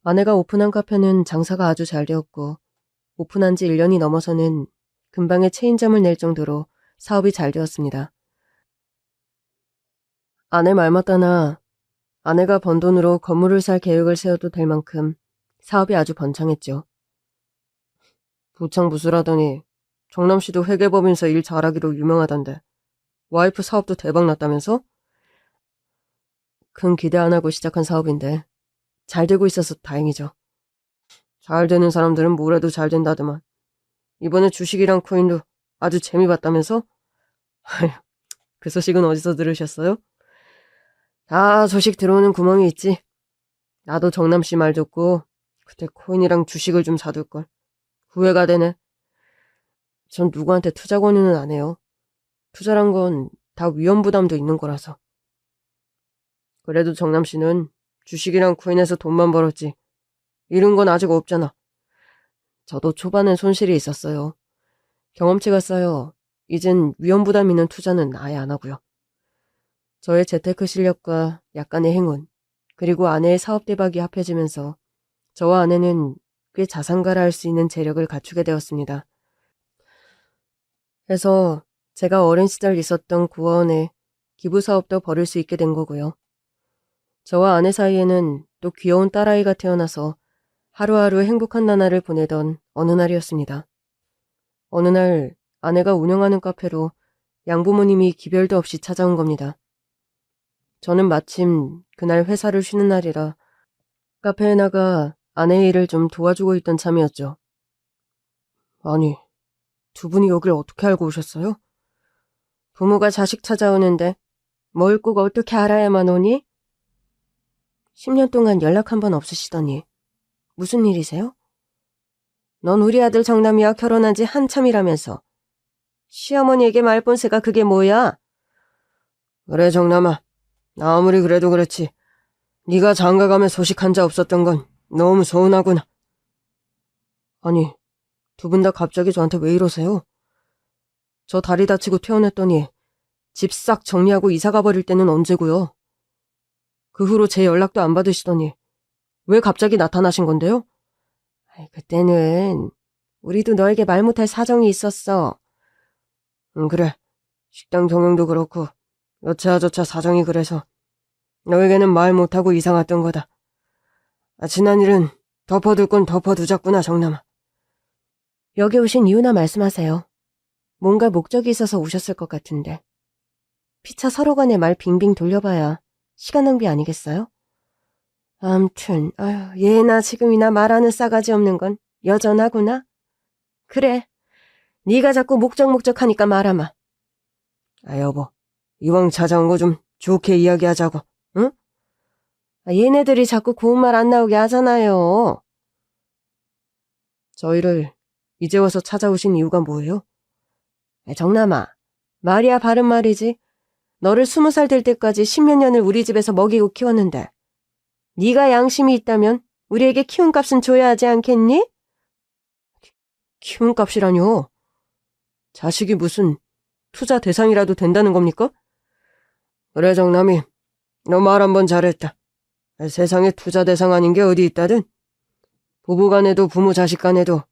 아내가 오픈한 카페는 장사가 아주 잘 되었고 오픈한 지 1년이 넘어서는 금방에 체인점을 낼 정도로 사업이 잘 되었습니다. 아내 말 맞다나 아내가 번 돈으로 건물을 살 계획을 세워도 될 만큼 사업이 아주 번창했죠. 부창부수라더니 정남씨도 회계법인서 일 잘하기로 유명하던데 와이프 사업도 대박 났다면서? 큰 기대 안 하고 시작한 사업인데 잘 되고 있어서 다행이죠. 잘 되는 사람들은 뭘 해도 잘 된다더만. 이번에 주식이랑 코인도 아주 재미봤다면서? 그 소식은 어디서 들으셨어요? 다 소식 들어오는 구멍이 있지. 나도 정남씨 말 듣고 그때 코인이랑 주식을 좀 사둘걸. 후회가 되네. 전 누구한테 투자 권유는 안 해요. 투자란 건 다 위험부담도 있는 거라서. 그래도 정남씨는 주식이랑 코인에서 돈만 벌었지. 잃은 건 아직 없잖아. 저도 초반엔 손실이 있었어요. 경험치가 쌓여 이젠 위험부담 있는 투자는 아예 안 하고요. 저의 재테크 실력과 약간의 행운, 그리고 아내의 사업 대박이 합해지면서 저와 아내는 꽤 자산가라 할 수 있는 재력을 갖추게 되었습니다. 해서 제가 어린 시절 있었던 구원에 기부사업도 벌일 수 있게 된 거고요. 저와 아내 사이에는 또 귀여운 딸아이가 태어나서 하루하루 행복한 나날을 보내던 어느 날이었습니다. 어느 날 아내가 운영하는 카페로 양부모님이 기별도 없이 찾아온 겁니다. 저는 마침 그날 회사를 쉬는 날이라 카페에 나가 아내의 일을 좀 도와주고 있던 참이었죠. 아니, 두 분이 여길 어떻게 알고 오셨어요? 부모가 자식 찾아오는데 뭘 꼭 어떻게 알아야만 오니? 10년 동안 연락 한 번 없으시더니 무슨 일이세요? 넌 우리 아들 정남이와 결혼한 지 한참이라면서 시어머니에게 말본새가 그게 뭐야? 그래 정남아, 나 아무리 그래도 그렇지. 네가 장가가면 소식 한 자 없었던 건 너무 서운하구나. 아니, 두 분 다 갑자기 저한테 왜 이러세요? 저 다리 다치고 퇴원했더니 집 싹 정리하고 이사가 버릴 때는 언제고요? 그 후로 제 연락도 안 받으시더니 왜 갑자기 나타나신 건데요? 그때는 우리도 너에게 말 못할 사정이 있었어. 그래. 식당 경영도 그렇고 여차저차 사정이 그래서 너에게는 말 못하고 이사 갔던 거다. 지난 일은 덮어둘 건 덮어두자꾸나 정남아. 여기 오신 이유나 말씀하세요. 뭔가 목적이 있어서 오셨을 것 같은데. 피차 서로 간에 말 빙빙 돌려봐야 시간 낭비 아니겠어요? 암튼 아휴, 예나 지금이나 말하는 싸가지 없는 건 여전하구나. 그래, 네가 자꾸 목적 하니까 말하마. 여보, 이왕 찾아온 거 좀 좋게 이야기하자고, 응? 얘네들이 자꾸 고운 말 안 나오게 하잖아요. 저희를 이제 와서 찾아오신 이유가 뭐예요? 정남아, 말이야 바른 말이지. 너를 20살 될 때까지 10몇 년을 우리 집에서 먹이고 키웠는데 네가 양심이 있다면 우리에게 키움값은 줘야 하지 않겠니? 키움값이라뇨? 자식이 무슨 투자 대상이라도 된다는 겁니까? 그래 정남이, 너 말 한 번 잘했다. 세상에 투자 대상 아닌 게 어디 있다든. 부부간에도 부모 자식간에도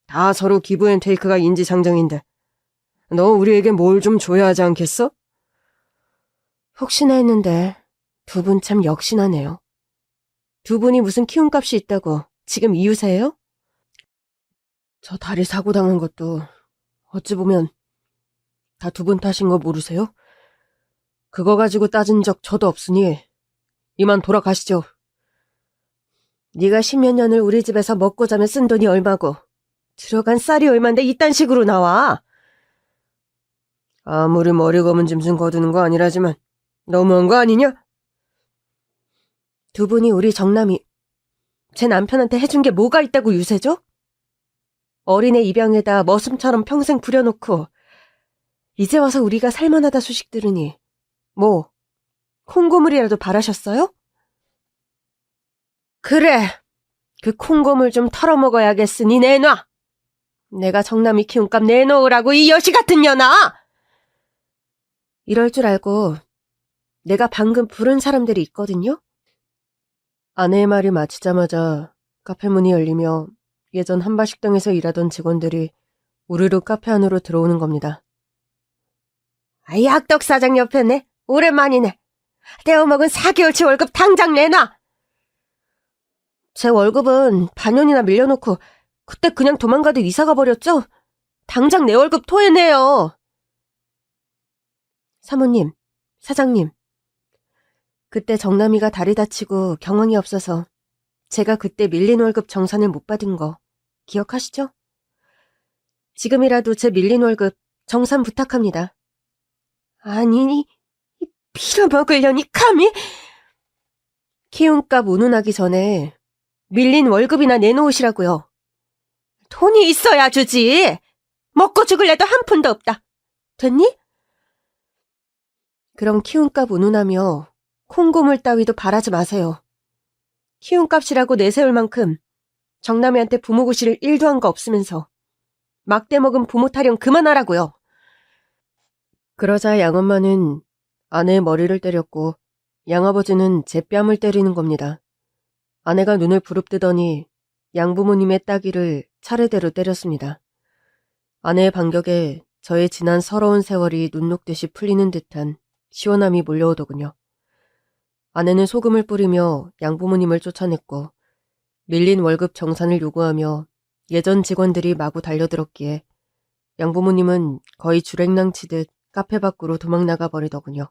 다 서로 기브앤테이크가 인지상정인데 너 우리에게 뭘 좀 줘야 하지 않겠어? 혹시나 했는데 두 분 참 역시나네요. 두 분이 무슨 키움값이 있다고 지금 이유세요? 저 다리 사고 당한 것도 어찌 보면 다 두 분 탓인 거 모르세요? 그거 가지고 따진 적 저도 없으니 이만 돌아가시죠. 네가 10몇 년을 우리 집에서 먹고 자며 쓴 돈이 얼마고 들어간 쌀이 얼만데 이딴 식으로 나와. 아무리 머리 검은 짐승 거두는 거 아니라지만 너무한 거 아니냐? 두 분이 우리 정남이 제 남편한테 해준 게 뭐가 있다고 유세죠? 어린애 입양에다 머슴처럼 평생 부려놓고 이제 와서 우리가 살만하다 소식 들으니 뭐 콩고물이라도 바라셨어요? 그래, 그 콩고물 좀 털어먹어야겠으니 내놔. 내가 정남이 키운값 내놓으라고 이 여시 같은 년아! 이럴 줄 알고 내가 방금 부른 사람들이 있거든요? 아내의 말이 마치자마자 카페 문이 열리며 예전 한바식당에서 일하던 직원들이 우르르 카페 안으로 들어오는 겁니다. 약덕 사장 옆에네. 오랜만이네. 떼어먹은 4개월치 월급 당장 내놔. 제 월급은 반년이나 밀려놓고 그때 그냥 도망가듯 이사가 버렸죠? 당장 내 월급 토해내요. 사모님, 사장님. 그때 정남이가 다리 다치고 경황이 없어서 제가 그때 밀린 월급 정산을 못 받은 거 기억하시죠? 지금이라도 제 밀린 월급 정산 부탁합니다. 아니, 빌어먹으려니 감히? 키움값 운운하기 전에 밀린 월급이나 내놓으시라고요. 돈이 있어야 주지. 먹고 죽을래도 한 푼도 없다. 됐니? 그럼 키움값 운운하며 콩고물 따위도 바라지 마세요. 키움값이라고 내세울 만큼 정남이한테 부모 구실 1도 한 거 없으면서 막대 먹은 부모 타령 그만하라고요. 그러자 양엄마는 아내의 머리를 때렸고 양아버지는 제 뺨을 때리는 겁니다. 아내가 눈을 부릅뜨더니 양부모님의 따귀를 차례대로 때렸습니다. 아내의 반격에 저의 지난 서러운 세월이 눈 녹듯이 풀리는 듯한 시원함이 몰려오더군요. 아내는 소금을 뿌리며 양부모님을 쫓아냈고 밀린 월급 정산을 요구하며 예전 직원들이 마구 달려들었기에 양부모님은 거의 주랭랑치듯 카페 밖으로 도망나가 버리더군요.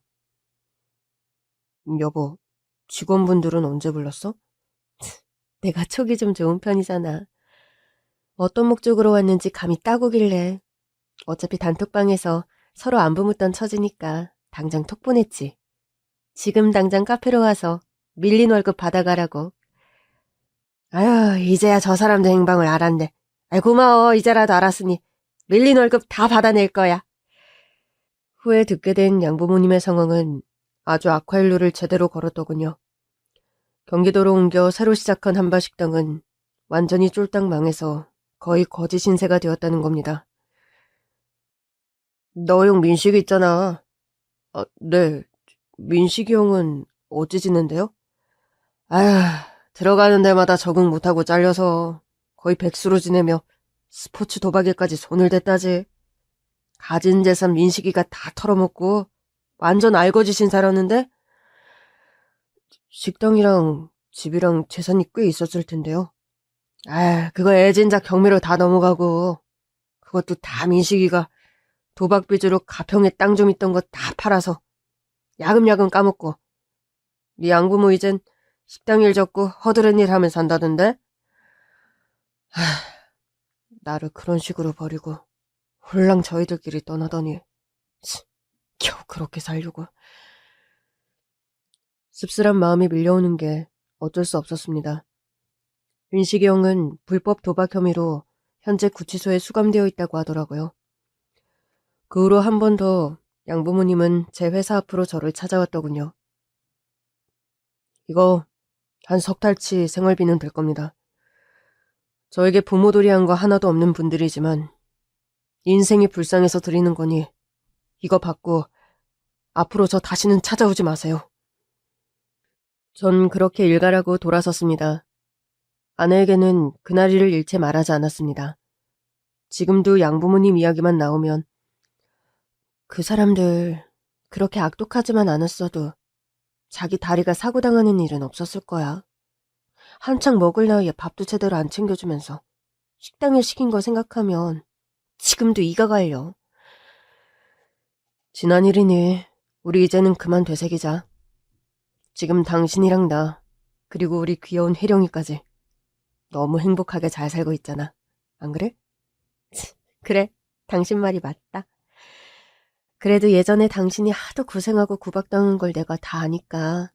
여보, 직원분들은 언제 불렀어? 내가 촉이 좀 좋은 편이잖아. 어떤 목적으로 왔는지 감이 따고길래 어차피 단톡방에서 서로 안부 묻던 처지니까 당장 톡 보냈지. 지금 당장 카페로 와서 밀린 월급 받아가라고. 아휴, 이제야 저 사람들 행방을 알았네. 고마워, 이제라도 알았으니 밀린 월급 다 받아낼 거야. 후에 듣게 된 양부모님의 상황은 아주 악화일로를 제대로 걸었더군요. 경기도로 옮겨 새로 시작한 한바식당은 완전히 쫄딱 망해서 거의 거지 신세가 되었다는 겁니다. 너 형 민식이 있잖아. 네. 민식이 형은 어찌 지낸대요? 아휴, 들어가는 데마다 적응 못하고 잘려서 거의 백수로 지내며 스포츠 도박에까지 손을 댔다지. 가진 재산 민식이가 다 털어먹고 완전 알거지신 살았는데 식당이랑 집이랑 재산이 꽤 있었을 텐데요. 그거 애진작 경매로 다 넘어가고 그것도 다 민식이가 도박 빚으로 가평에 땅 좀 있던 거 다 팔아서 야금야금 까먹고 네 양부모 이젠 식당 일 접고 허드렛 일 하면 산다던데? 나를 그런 식으로 버리고 홀랑 저희들끼리 떠나더니 겨우 그렇게 살려고. 씁쓸한 마음이 밀려오는 게 어쩔 수 없었습니다. 민식이 형은 불법 도박 혐의로 현재 구치소에 수감되어 있다고 하더라고요. 그 후로 한 번 더 양부모님은 제 회사 앞으로 저를 찾아왔더군요. 이거 한 석 달치 생활비는 될 겁니다. 저에게 부모돌이한 거 하나도 없는 분들이지만 인생이 불쌍해서 드리는 거니 이거 받고 앞으로 저 다시는 찾아오지 마세요. 전 그렇게 일가라고 돌아섰습니다. 아내에게는 그날이를 잃지 말하지 않았습니다. 지금도 양부모님 이야기만 나오면 그 사람들 그렇게 악독하지만 않았어도 자기 다리가 사고당하는 일은 없었을 거야. 한창 먹을 나이에 밥도 제대로 안 챙겨주면서 식당에 시킨 거 생각하면 지금도 이가 갈려. 지난 일이니 우리 이제는 그만 되새기자. 지금 당신이랑 나 그리고 우리 귀여운 혜령이까지 너무 행복하게 잘 살고 있잖아. 안 그래? 그래, 당신 말이 맞다. 그래도 예전에 당신이 하도 고생하고 구박당한 걸 내가 다 아니까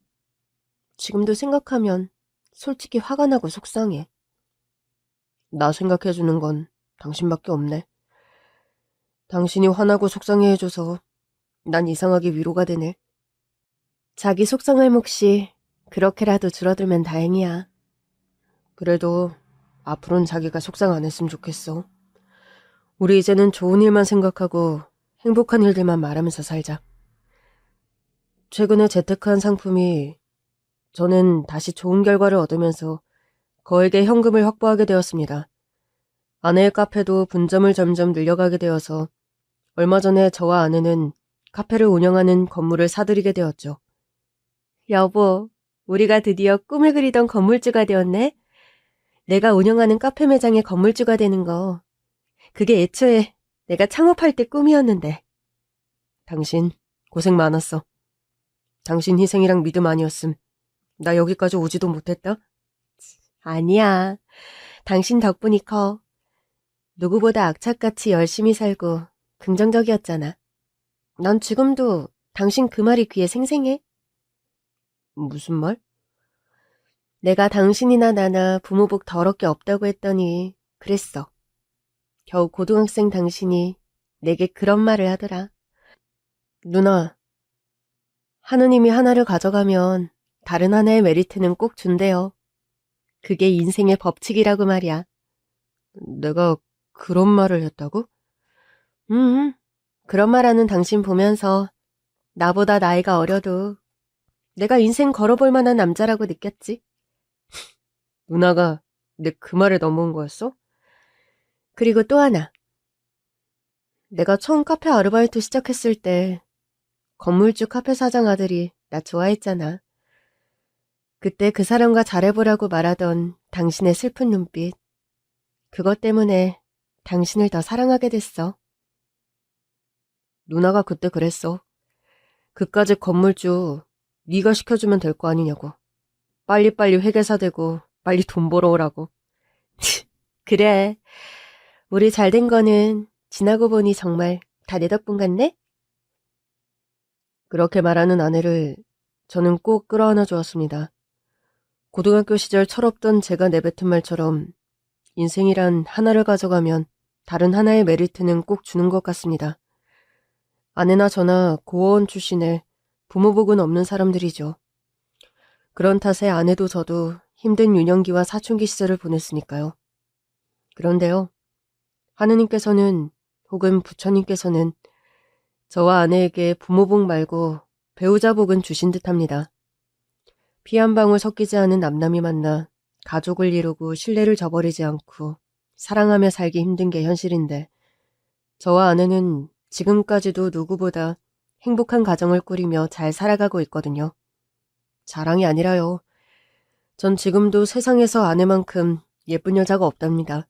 지금도 생각하면 솔직히 화가 나고 속상해. 나 생각해주는 건 당신밖에 없네. 당신이 화나고 속상해해줘서 난 이상하게 위로가 되네. 자기 속상할 몫이 그렇게라도 줄어들면 다행이야. 그래도 앞으로는 자기가 속상 안 했으면 좋겠어. 우리 이제는 좋은 일만 생각하고 행복한 일들만 말하면서 살자. 최근에 재테크한 상품이 저는 다시 좋은 결과를 얻으면서 거액의 현금을 확보하게 되었습니다. 아내의 카페도 분점을 점점 늘려가게 되어서 얼마 전에 저와 아내는 카페를 운영하는 건물을 사들이게 되었죠. 여보, 우리가 드디어 꿈을 그리던 건물주가 되었네? 내가 운영하는 카페 매장의 건물주가 되는 거. 그게 애초에 내가 창업할 때 꿈이었는데. 당신 고생 많았어. 당신 희생이랑 믿음 아니었음. 나 여기까지 오지도 못했다? 아니야. 당신 덕분이 커. 누구보다 악착같이 열심히 살고 긍정적이었잖아. 난 지금도 당신 그 말이 귀에 생생해. 무슨 말? 내가 당신이나 나나 부모복 더럽게 없다고 했더니 그랬어. 겨우 고등학생 당신이 내게 그런 말을 하더라. 누나, 하느님이 하나를 가져가면 다른 하나의 메리트는 꼭 준대요. 그게 인생의 법칙이라고 말이야. 내가 그런 말을 했다고? 그런 말하는 당신 보면서 나보다 나이가 어려도 내가 인생 걸어볼 만한 남자라고 느꼈지. 누나가 내 그 말에 넘어온 거였어? 그리고 또 하나. 내가 처음 카페 아르바이트 시작했을 때 건물주 카페 사장 아들이 나 좋아했잖아. 그때 그 사람과 잘해보라고 말하던 당신의 슬픈 눈빛. 그것 때문에 당신을 더 사랑하게 됐어. 누나가 그때 그랬어. 그까짓 건물주 네가 시켜주면 될 거 아니냐고. 빨리빨리 회계사 되고 빨리 돈 벌어오라고. 그래. 우리 잘된 거는 지나고 보니 정말 다 내 덕분 같네? 그렇게 말하는 아내를 저는 꼭 끌어안아 주었습니다. 고등학교 시절 철없던 제가 내뱉은 말처럼 인생이란 하나를 가져가면 다른 하나의 메리트는 꼭 주는 것 같습니다. 아내나 저나 고어원 출신의 부모복은 없는 사람들이죠. 그런 탓에 아내도 저도 힘든 유년기와 사춘기 시절을 보냈으니까요. 그런데요, 하느님께서는 혹은 부처님께서는 저와 아내에게 부모복 말고 배우자복은 주신 듯합니다. 피 한 방울 섞이지 않은 남남이 만나 가족을 이루고 신뢰를 저버리지 않고 사랑하며 살기 힘든 게 현실인데 저와 아내는 지금까지도 누구보다 행복한 가정을 꾸리며 잘 살아가고 있거든요. 자랑이 아니라요. 전 지금도 세상에서 아내만큼 예쁜 여자가 없답니다.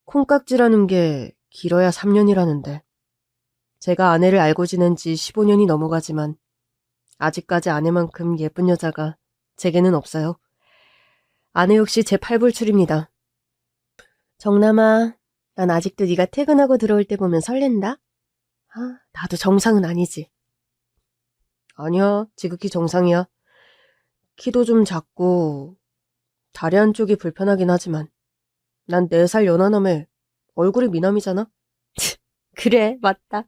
콩깍지라는 게 길어야 3년이라는데 제가 아내를 알고 지낸 지 15년이 넘어가지만 아직까지 아내만큼 예쁜 여자가 제게는 없어요. 아내 역시 제 팔불출입니다. 정남아, 난 아직도 네가 퇴근하고 들어올 때 보면 설렌다? 나도 정상은 아니지. 아니야, 지극히 정상이야. 키도 좀 작고 다리 한쪽이 불편하긴 하지만 난 4살 연하남에 얼굴이 미남이잖아? 그래, 맞다.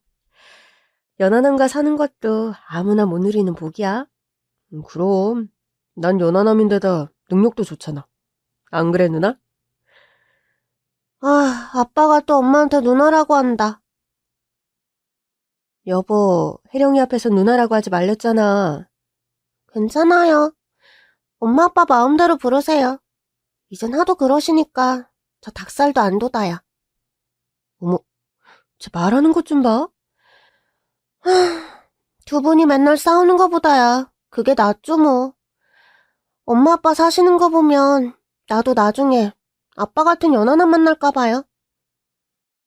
연하남과 사는 것도 아무나 못 누리는 복이야. 그럼 난 연하남인데다 능력도 좋잖아. 안 그래, 누나? 아빠가 또 엄마한테 누나라고 한다. 여보, 혜령이 앞에서 누나라고 하지 말랬잖아. 괜찮아요. 엄마 아빠 마음대로 부르세요. 이젠 하도 그러시니까 저 닭살도 안 돋아요. 어머, 쟤 말하는 것 좀 봐. 두 분이 맨날 싸우는 거보다야 그게 낫죠 뭐. 엄마 아빠 사시는 거 보면 나도 나중에 아빠 같은 연하남 만날까 봐요.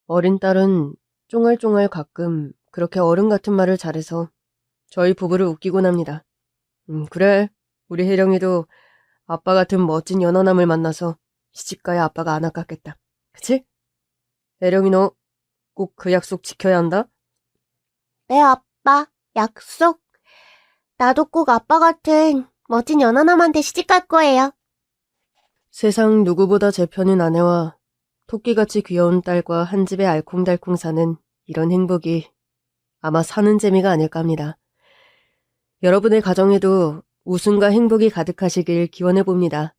어린 딸은 쫑알쫑알 가끔 그렇게 어른 같은 말을 잘해서 저희 부부를 웃기곤 합니다. 그래, 우리 혜령이도 아빠 같은 멋진 연하남을 만나서 시집가야 아빠가 안 아깝겠다. 그치? 혜령이 너 꼭 그 약속 지켜야 한다? 네, 아빠. 약속. 나도 꼭 아빠 같은 멋진 연하남한테 시집갈 거예요. 세상 누구보다 제 편인 아내와 토끼같이 귀여운 딸과 한 집에 알콩달콩 사는 이런 행복이 아마 사는 재미가 아닐까 합니다. 여러분의 가정에도 웃음과 행복이 가득하시길 기원해봅니다.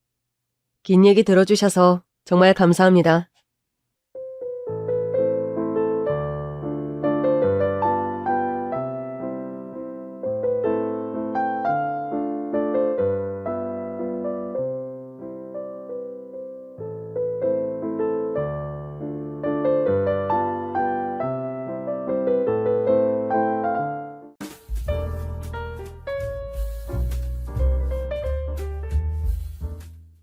긴 얘기 들어주셔서 정말 감사합니다.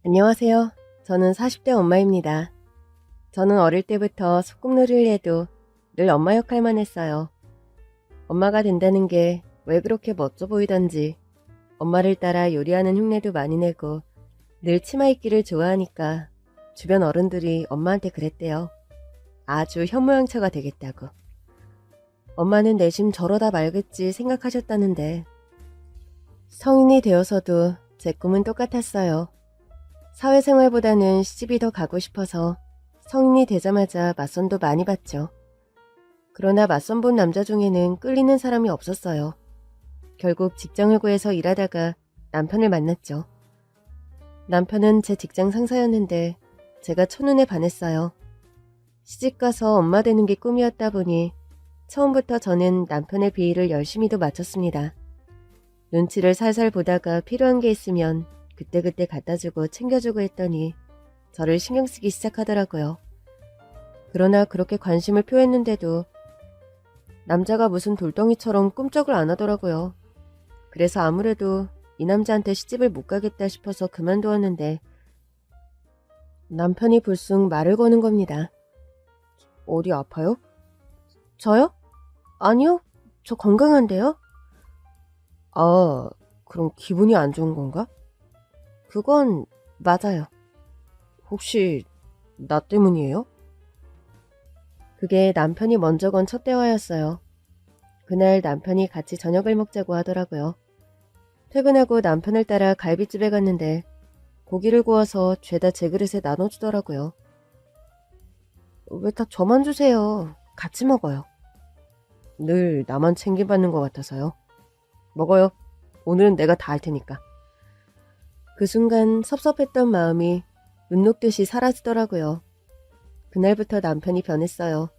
안녕하세요. 저는 40대 엄마입니다. 저는 어릴 때부터 소꿉놀이를 해도 늘 엄마 역할만 했어요. 엄마가 된다는 게 왜 그렇게 멋져 보이던지 엄마를 따라 요리하는 흉내도 많이 내고 늘 치마 입기를 좋아하니까 주변 어른들이 엄마한테 그랬대요. 아주 현모양처가 되겠다고. 엄마는 내심 저러다 말겠지 생각하셨다는데 성인이 되어서도 제 꿈은 똑같았어요. 사회생활보다는 시집이 더 가고 싶어서 성인이 되자마자 맞선도 많이 봤죠. 그러나 맞선 본 남자 중에는 끌리는 사람이 없었어요. 결국 직장을 구해서 일하다가 남편을 만났죠. 남편은 제 직장 상사였는데 제가 첫눈에 반했어요. 시집가서 엄마 되는 게 꿈이었다 보니 처음부터 저는 남편의 비위를 열심히도 맞췄습니다. 눈치를 살살 보다가 필요한 게 있으면 그때그때 갖다주고 챙겨주고 했더니 저를 신경 쓰기 시작하더라고요. 그러나 그렇게 관심을 표했는데도 남자가 무슨 돌덩이처럼 꿈쩍을 안 하더라고요. 그래서 아무래도 이 남자한테 시집을 못 가겠다 싶어서 그만두었는데 남편이 불쑥 말을 거는 겁니다. 어디 아파요? 저요? 아니요. 저 건강한데요? 아, 그럼 기분이 안 좋은 건가? 그건 맞아요. 혹시 나 때문이에요? 그게 남편이 먼저 건 첫 대화였어요. 그날 남편이 같이 저녁을 먹자고 하더라고요. 퇴근하고 남편을 따라 갈비집에 갔는데 고기를 구워서 죄다 제 그릇에 나눠주더라고요. 왜 다 저만 주세요. 같이 먹어요. 늘 나만 챙김받는 것 같아서요. 먹어요. 오늘은 내가 다 할 테니까. 그 순간 섭섭했던 마음이 눈 녹듯이 사라지더라고요. 그날부터 남편이 변했어요.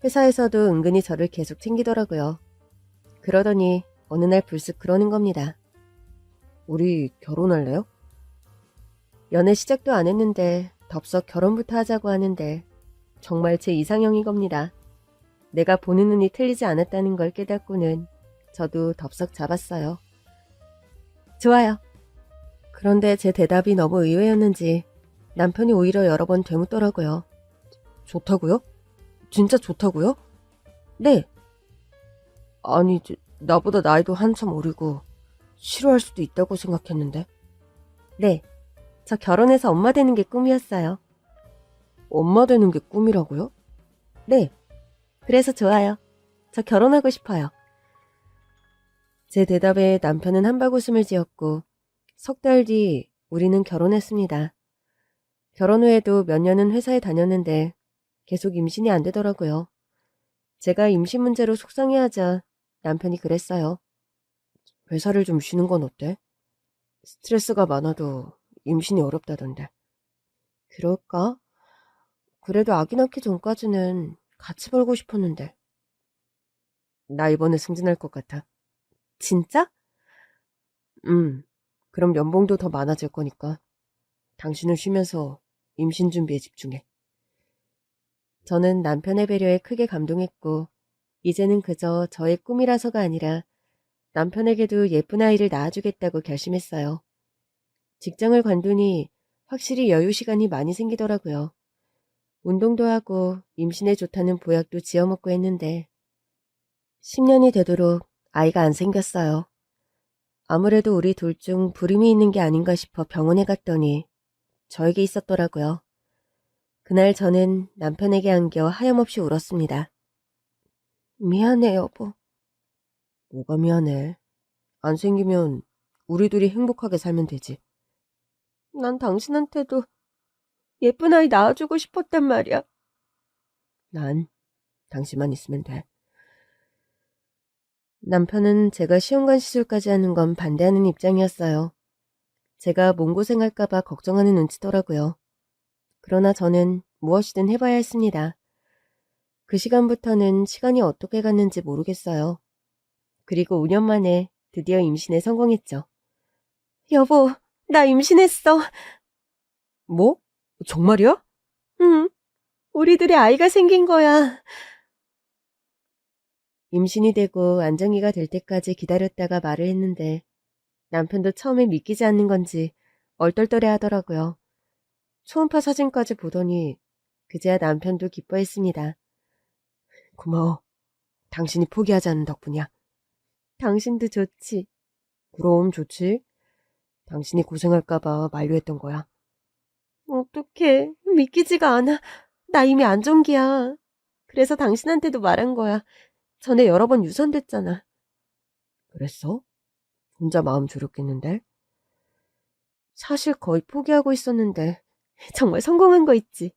회사에서도 은근히 저를 계속 챙기더라고요. 그러더니 어느 날 불쑥 그러는 겁니다. 우리 결혼할래요? 연애 시작도 안 했는데 덥석 결혼부터 하자고 하는데 정말 제 이상형인 겁니다. 내가 보는 눈이 틀리지 않았다는 걸 깨닫고는 저도 덥석 잡았어요. 좋아요. 그런데 제 대답이 너무 의외였는지 남편이 오히려 여러 번 되묻더라고요. 좋다고요? 진짜 좋다고요? 네. 아니, 나보다 나이도 한참 어리고 싫어할 수도 있다고 생각했는데. 네. 저 결혼해서 엄마 되는 게 꿈이었어요. 엄마 되는 게 꿈이라고요? 네. 그래서 좋아요. 저 결혼하고 싶어요. 제 대답에 남편은 한바구음을 지었고 석 달 뒤 우리는 결혼했습니다. 결혼 후에도 몇 년은 회사에 다녔는데 계속 임신이 안 되더라고요. 제가 임신 문제로 속상해하자 남편이 그랬어요. 회사를 좀 쉬는 건 어때? 스트레스가 많아도 임신이 어렵다던데. 그럴까? 그래도 아기 낳기 전까지는 같이 벌고 싶었는데. 나 이번에 승진할 것 같아. 진짜? 그럼 연봉도 더 많아질 거니까. 당신은 쉬면서 임신 준비에 집중해. 저는 남편의 배려에 크게 감동했고 이제는 그저 저의 꿈이라서가 아니라 남편에게도 예쁜 아이를 낳아주겠다고 결심했어요. 직장을 관두니 확실히 여유 시간이 많이 생기더라고요. 운동도 하고 임신에 좋다는 보약도 지어먹고 했는데 10년이 되도록 아이가 안 생겼어요. 아무래도 우리 둘 중 불임이 있는 게 아닌가 싶어 병원에 갔더니 저에게 있었더라고요. 그날 저는 남편에게 안겨 하염없이 울었습니다. 미안해 여보. 뭐가 미안해. 안 생기면 우리 둘이 행복하게 살면 되지. 난 당신한테도 예쁜 아이 낳아주고 싶었단 말이야. 난 당신만 있으면 돼. 남편은 제가 시험관 시술까지 하는 건 반대하는 입장이었어요. 제가 몸고생할까봐 걱정하는 눈치더라고요. 그러나 저는 무엇이든 해봐야 했습니다. 그 시간부터는 시간이 어떻게 갔는지 모르겠어요. 그리고 5년 만에 드디어 임신에 성공했죠. 여보, 나 임신했어. 뭐? 정말이야? 응, 우리들의 아이가 생긴 거야. 임신이 되고 안정기가 될 때까지 기다렸다가 말을 했는데 남편도 처음에 믿기지 않는 건지 얼떨떨해 하더라고요. 초음파 사진까지 보더니 그제야 남편도 기뻐했습니다. 고마워. 당신이 포기하지 않는 덕분이야. 당신도 좋지. 그럼 좋지. 당신이 고생할까봐 만류했던 거야. 어떡해. 믿기지가 않아. 나 이미 안정기야. 그래서 당신한테도 말한 거야. 전에 여러 번 유선됐잖아. 그랬어? 혼자 마음 졸였겠는데? 사실 거의 포기하고 있었는데 정말 성공한 거 있지.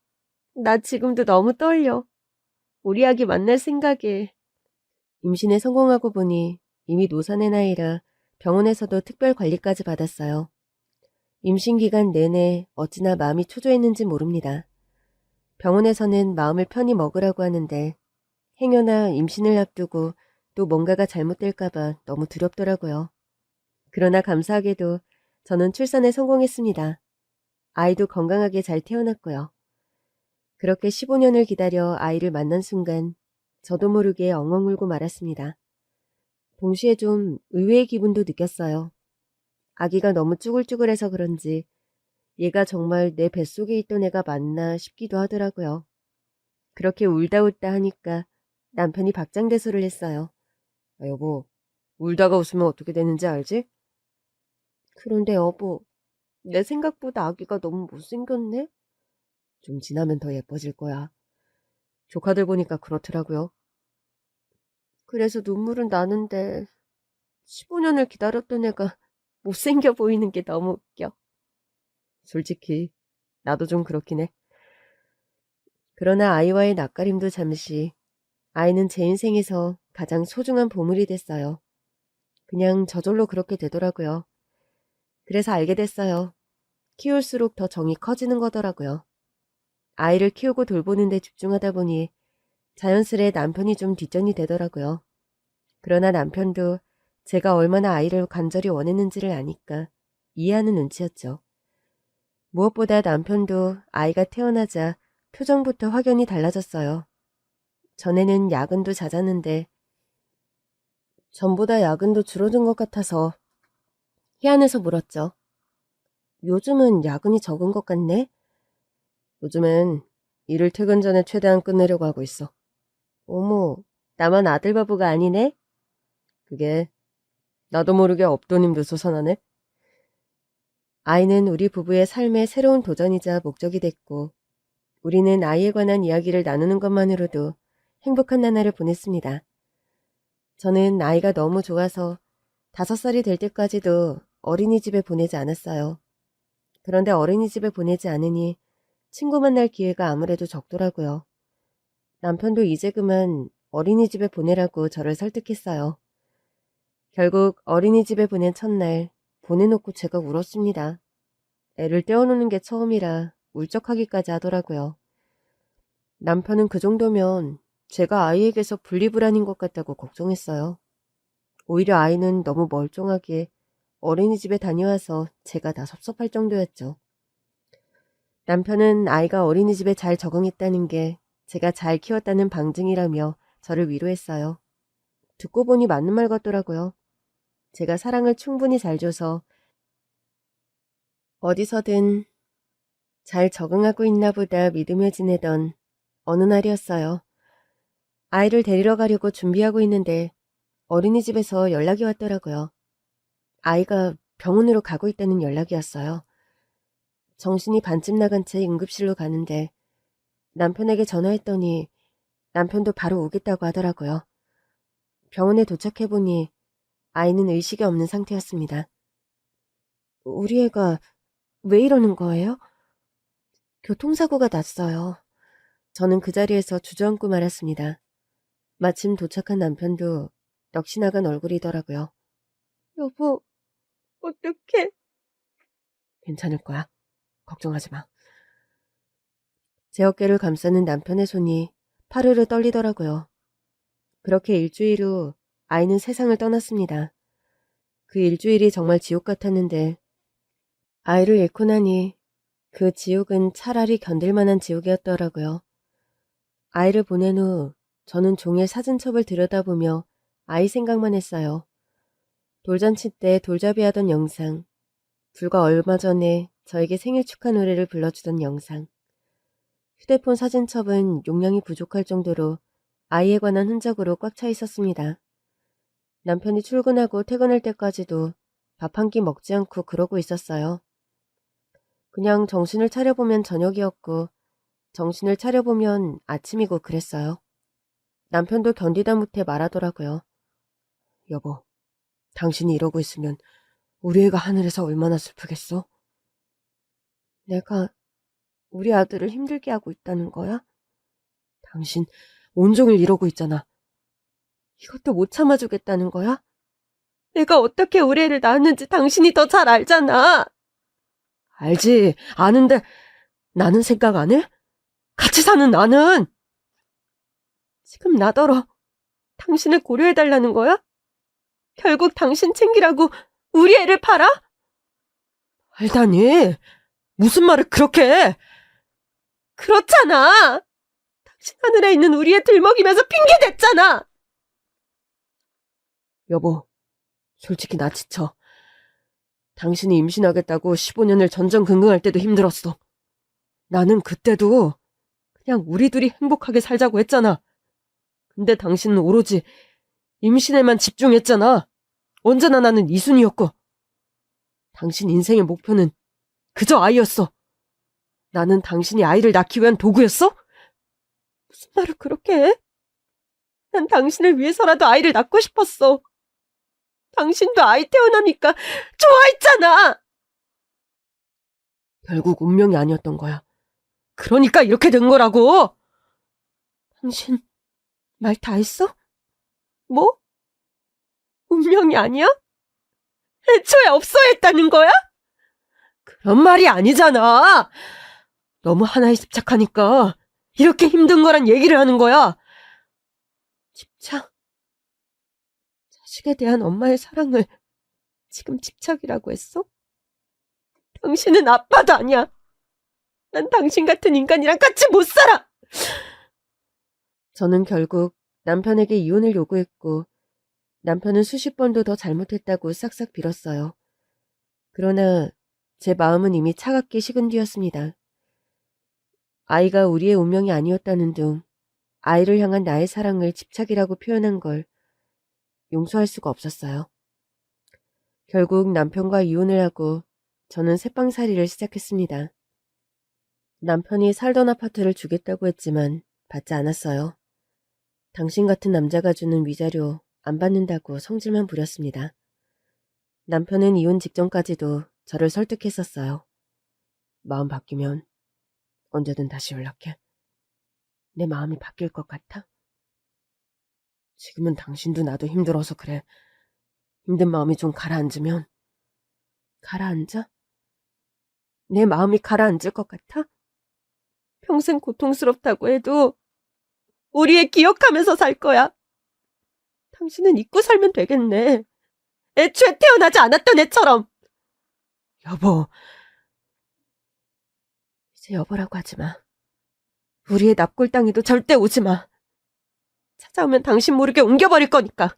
나 지금도 너무 떨려. 우리 아기 만날 생각에. 임신에 성공하고 보니 이미 노산의 나이라 병원에서도 특별 관리까지 받았어요. 임신 기간 내내 어찌나 마음이 초조했는지 모릅니다. 병원에서는 마음을 편히 먹으라고 하는데 행여나 임신을 앞두고 또 뭔가가 잘못될까봐 너무 두렵더라고요. 그러나 감사하게도 저는 출산에 성공했습니다. 아이도 건강하게 잘 태어났고요. 그렇게 15년을 기다려 아이를 만난 순간 저도 모르게 엉엉 울고 말았습니다. 동시에 좀 의외의 기분도 느꼈어요. 아기가 너무 쭈글쭈글해서 그런지 얘가 정말 내 뱃속에 있던 애가 맞나 싶기도 하더라고요. 그렇게 울다 웃다 하니까 남편이 박장대소를 했어요. 여보, 울다가 웃으면 어떻게 되는지 알지? 그런데 여보, 내 생각보다 아기가 너무 못생겼네? 좀 지나면 더 예뻐질 거야. 조카들 보니까 그렇더라고요. 그래서 눈물은 나는데 15년을 기다렸던 애가 못생겨 보이는 게 너무 웃겨. 솔직히 나도 좀 그렇긴 해. 그러나 아이와의 낯가림도 잠시, 아이는 제 인생에서 가장 소중한 보물이 됐어요. 그냥 저절로 그렇게 되더라고요. 그래서 알게 됐어요. 키울수록 더 정이 커지는 거더라고요. 아이를 키우고 돌보는 데 집중하다 보니 자연스레 남편이 좀 뒷전이 되더라고요. 그러나 남편도 제가 얼마나 아이를 간절히 원했는지를 아니까 이해하는 눈치였죠. 무엇보다 남편도 아이가 태어나자 표정부터 확연히 달라졌어요. 전에는 야근도 잦았는데 전보다 야근도 줄어든 것 같아서 희한해서 물었죠. 요즘은 야근이 적은 것 같네? 요즘엔 일을 퇴근 전에 최대한 끝내려고 하고 있어. 어머, 나만 아들 바보가 아니네? 그게 나도 모르게 없던 힘도 솟아나네. 아이는 우리 부부의 삶의 새로운 도전이자 목적이 됐고 우리는 아이에 관한 이야기를 나누는 것만으로도 행복한 나날을 보냈습니다. 저는 아이가 너무 좋아서 5살이 될 때까지도 어린이집에 보내지 않았어요. 그런데 어린이집에 보내지 않으니 친구 만날 기회가 아무래도 적더라고요. 남편도 이제 그만 어린이집에 보내라고 저를 설득했어요. 결국 어린이집에 보낸 첫날 보내놓고 제가 울었습니다. 애를 떼어놓는 게 처음이라 울적하기까지 하더라고요. 남편은 그 정도면 제가 아이에게서 분리불안인 것 같다고 걱정했어요. 오히려 아이는 너무 멀쩡하게 어린이집에 다녀와서 제가 다 섭섭할 정도였죠. 남편은 아이가 어린이집에 잘 적응했다는 게 제가 잘 키웠다는 방증이라며 저를 위로했어요. 듣고 보니 맞는 말 같더라고요. 제가 사랑을 충분히 잘 줘서 어디서든 잘 적응하고 있나 보다 믿으며 지내던 어느 날이었어요. 아이를 데리러 가려고 준비하고 있는데 어린이집에서 연락이 왔더라고요. 아이가 병원으로 가고 있다는 연락이 왔어요. 정신이 반쯤 나간 채 응급실로 가는데 남편에게 전화했더니 남편도 바로 오겠다고 하더라고요. 병원에 도착해보니 아이는 의식이 없는 상태였습니다. 우리 애가 왜 이러는 거예요? 교통사고가 났어요. 저는 그 자리에서 주저앉고 말았습니다. 마침 도착한 남편도 넋이 나간 얼굴이더라고요. 여보, 어떡해. 괜찮을 거야. 걱정하지 마. 제 어깨를 감싸는 남편의 손이 파르르 떨리더라고요. 그렇게 일주일 후 아이는 세상을 떠났습니다. 그 일주일이 정말 지옥 같았는데 아이를 잃고 나니 그 지옥은 차라리 견딜만한 지옥이었더라고요. 아이를 보낸 후 저는 종일 사진첩을 들여다보며 아이 생각만 했어요. 돌잔치 때 돌잡이하던 영상, 불과 얼마 전에 저에게 생일 축하 노래를 불러주던 영상. 휴대폰 사진첩은 용량이 부족할 정도로 아이에 관한 흔적으로 꽉 차 있었습니다. 남편이 출근하고 퇴근할 때까지도 밥 한 끼 먹지 않고 그러고 있었어요. 그냥 정신을 차려보면 저녁이었고 정신을 차려보면 아침이고 그랬어요. 남편도 견디다 못해 말하더라고요. 여보, 당신이 이러고 있으면 우리 애가 하늘에서 얼마나 슬프겠어? 내가 우리 아들을 힘들게 하고 있다는 거야? 당신 온종일 이러고 있잖아. 이것도 못 참아주겠다는 거야? 내가 어떻게 우리 애를 낳았는지 당신이 더 잘 알잖아. 알지, 아는데 나는 생각 안 해? 같이 사는 나는! 지금 나더러 당신을 고려해달라는 거야? 결국 당신 챙기라고 우리 애를 팔아? 알다니, 무슨 말을 그렇게 해? 그렇잖아! 당신 하늘에 있는 우리 애 들먹이면서 핑계 댔잖아! 여보, 솔직히 나 지쳐. 당신이 임신하겠다고 15년을 전전긍긍할 때도 힘들었어. 나는 그때도 그냥 우리 둘이 행복하게 살자고 했잖아. 근데 당신은 오로지 임신에만 집중했잖아. 언제나 나는 이순이었고. 당신 인생의 목표는 그저 아이였어. 나는 당신이 아이를 낳기 위한 도구였어? 무슨 말을 그렇게 해? 난 당신을 위해서라도 아이를 낳고 싶었어. 당신도 아이 태어나니까 좋아했잖아. 결국 운명이 아니었던 거야. 그러니까 이렇게 된 거라고. 당신 말 다 했어? 뭐? 운명이 아니야? 애초에 없어야 했다는 거야? 그런 말이 아니잖아. 너무 하나에 집착하니까 이렇게 힘든 거란 얘기를 하는 거야. 집착? 자식에 대한 엄마의 사랑을 지금 집착이라고 했어? 당신은 아빠도 아니야. 난 당신 같은 인간이랑 같이 못 살아. 저는 결국 남편에게 이혼을 요구했고 남편은 수십 번도 더 잘못했다고 싹싹 빌었어요. 그러나 제 마음은 이미 차갑게 식은 뒤였습니다. 아이가 우리의 운명이 아니었다는 둥 아이를 향한 나의 사랑을 집착이라고 표현한 걸 용서할 수가 없었어요. 결국 남편과 이혼을 하고 저는 새빵살이를 시작했습니다. 남편이 살던 아파트를 주겠다고 했지만 받지 않았어요. 당신 같은 남자가 주는 위자료 안 받는다고 성질만 부렸습니다. 남편은 이혼 직전까지도 저를 설득했었어요. 마음 바뀌면 언제든 다시 연락해. 내 마음이 바뀔 것 같아? 지금은 당신도 나도 힘들어서 그래. 힘든 마음이 좀 가라앉으면. 가라앉아? 내 마음이 가라앉을 것 같아? 평생 고통스럽다고 해도 우리 애 기억하면서 살 거야. 당신은 잊고 살면 되겠네. 애초에 태어나지 않았던 애처럼. 여보. 이제 여보라고 하지 마. 우리의 납골 땅에도 절대 오지 마. 찾아오면 당신 모르게 옮겨버릴 거니까.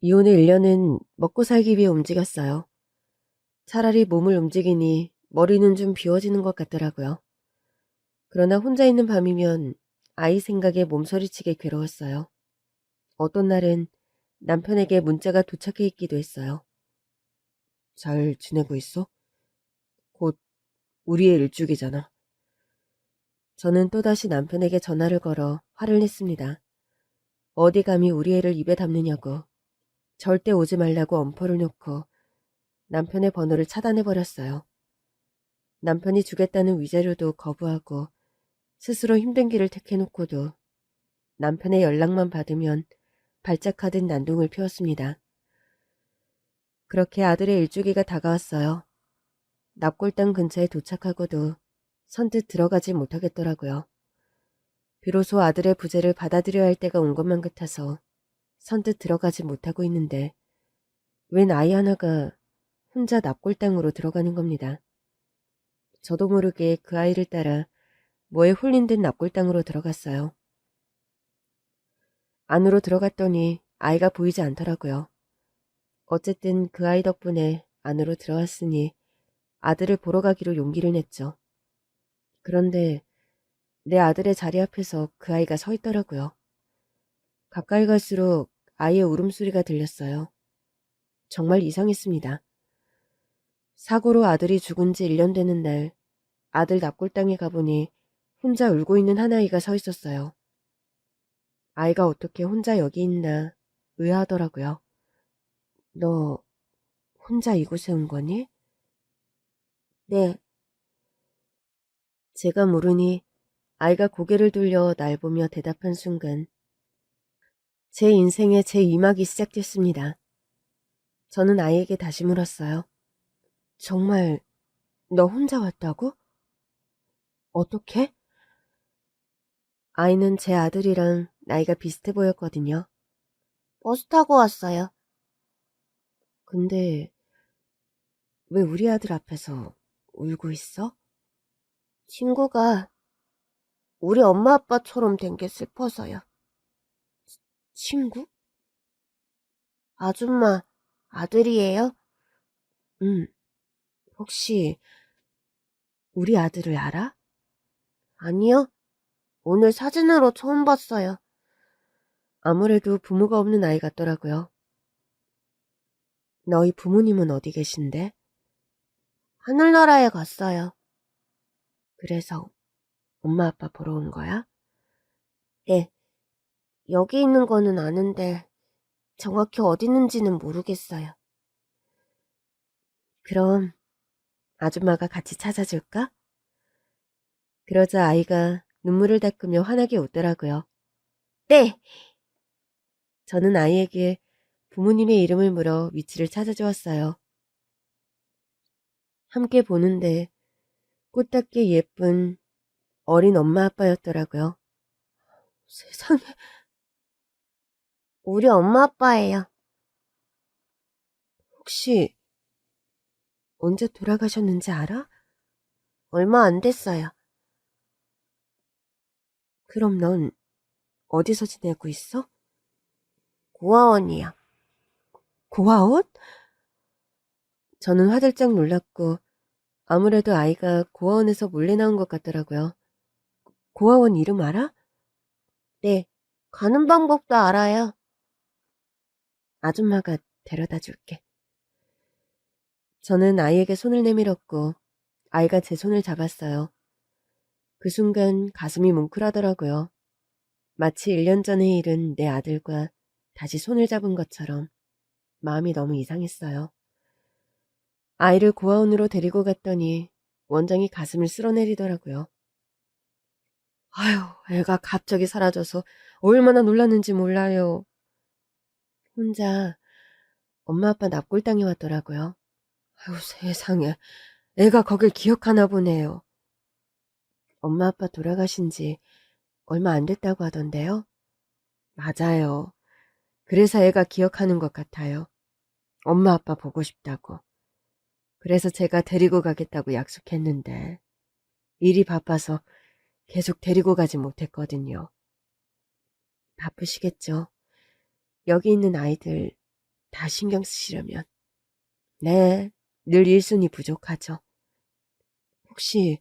이혼 후 1년은 먹고 살기 위해 움직였어요. 차라리 몸을 움직이니 머리는 좀 비워지는 것 같더라고요. 그러나 혼자 있는 밤이면 아이 생각에 몸서리치게 괴로웠어요. 어떤 날은 남편에게 문자가 도착해 있기도 했어요. 잘 지내고 있어? 곧 우리의 일주기잖아. 저는 또다시 남편에게 전화를 걸어 화를 냈습니다. 어디 감히 우리 애를 입에 담느냐고. 절대 오지 말라고 엄포를 놓고 남편의 번호를 차단해버렸어요. 남편이 주겠다는 위자료도 거부하고 스스로 힘든 길을 택해놓고도 남편의 연락만 받으면 발작하듯 난동을 피웠습니다. 그렇게 아들의 일주기가 다가왔어요. 납골당 근처에 도착하고도 선뜻 들어가지 못하겠더라고요. 비로소 아들의 부재를 받아들여야 할 때가 온 것만 같아서 선뜻 들어가지 못하고 있는데 웬 아이 하나가 혼자 납골당으로 들어가는 겁니다. 저도 모르게 그 아이를 따라 뭐에 홀린 듯 납골당으로 들어갔어요. 안으로 들어갔더니 아이가 보이지 않더라고요. 어쨌든 그 아이 덕분에 안으로 들어왔으니 아들을 보러 가기로 용기를 냈죠. 그런데 내 아들의 자리 앞에서 그 아이가 서 있더라고요. 가까이 갈수록 아이의 울음소리가 들렸어요. 정말 이상했습니다. 사고로 아들이 죽은 지 1년 되는 날 아들 납골당에 가보니 혼자 울고 있는 한 아이가 서 있었어요. 아이가 어떻게 혼자 여기 있나 의아하더라고요. 너 혼자 이곳에 온 거니? 네. 제가 물으니 아이가 고개를 돌려 날 보며 대답한 순간 제 인생의 제2막이 시작됐습니다. 저는 아이에게 다시 물었어요. 정말 너 혼자 왔다고? 어떻게? 아이는 제 아들이랑 나이가 비슷해 보였거든요. 버스 타고 왔어요. 근데 왜 우리 아들 앞에서 울고 있어? 친구가 우리 엄마 아빠처럼 된 게 슬퍼서요. 친구? 아줌마 아들이에요? 혹시 우리 아들을 알아? 아니요. 오늘 사진으로 처음 봤어요. 아무래도 부모가 없는 아이 같더라고요. 너희 부모님은 어디 계신데? 하늘나라에 갔어요. 그래서 엄마 아빠 보러 온 거야? 네. 여기 있는 거는 아는데 정확히 어디 있는지는 모르겠어요. 그럼 아줌마가 같이 찾아줄까? 그러자 아이가 눈물을 닦으며 환하게 웃더라고요. 네! 저는 아이에게 부모님의 이름을 물어 위치를 찾아주었어요. 함께 보는데 꽃답게 예쁜 어린 엄마 아빠였더라고요. 세상에. 우리 엄마 아빠예요. 혹시 언제 돌아가셨는지 알아? 얼마 안 됐어요. 그럼 넌 어디서 지내고 있어? 고아원이요. 고아원? 저는 화들짝 놀랐고 아무래도 아이가 고아원에서 몰래 나온 것 같더라고요. 고아원 이름 알아? 네, 가는 방법도 알아요. 아줌마가 데려다 줄게. 저는 아이에게 손을 내밀었고 아이가 제 손을 잡았어요. 그 순간 가슴이 뭉클하더라고요. 마치 1년 전에 잃은 내 아들과 다시 손을 잡은 것처럼 마음이 너무 이상했어요. 아이를 고아원으로 데리고 갔더니 원장이 가슴을 쓸어내리더라고요. 아휴, 애가 갑자기 사라져서 얼마나 놀랐는지 몰라요. 혼자 엄마 아빠 납골당해 왔더라고요. 아유, 세상에. 애가 거길 기억하나 보네요. 엄마 아빠 돌아가신 지 얼마 안 됐다고 하던데요? 맞아요. 그래서 애가 기억하는 것 같아요. 엄마 아빠 보고 싶다고. 그래서 제가 데리고 가겠다고 약속했는데 일이 바빠서 계속 데리고 가지 못했거든요. 바쁘시겠죠? 여기 있는 아이들 다 신경 쓰시려면. 네, 늘 일순위 부족하죠. 혹시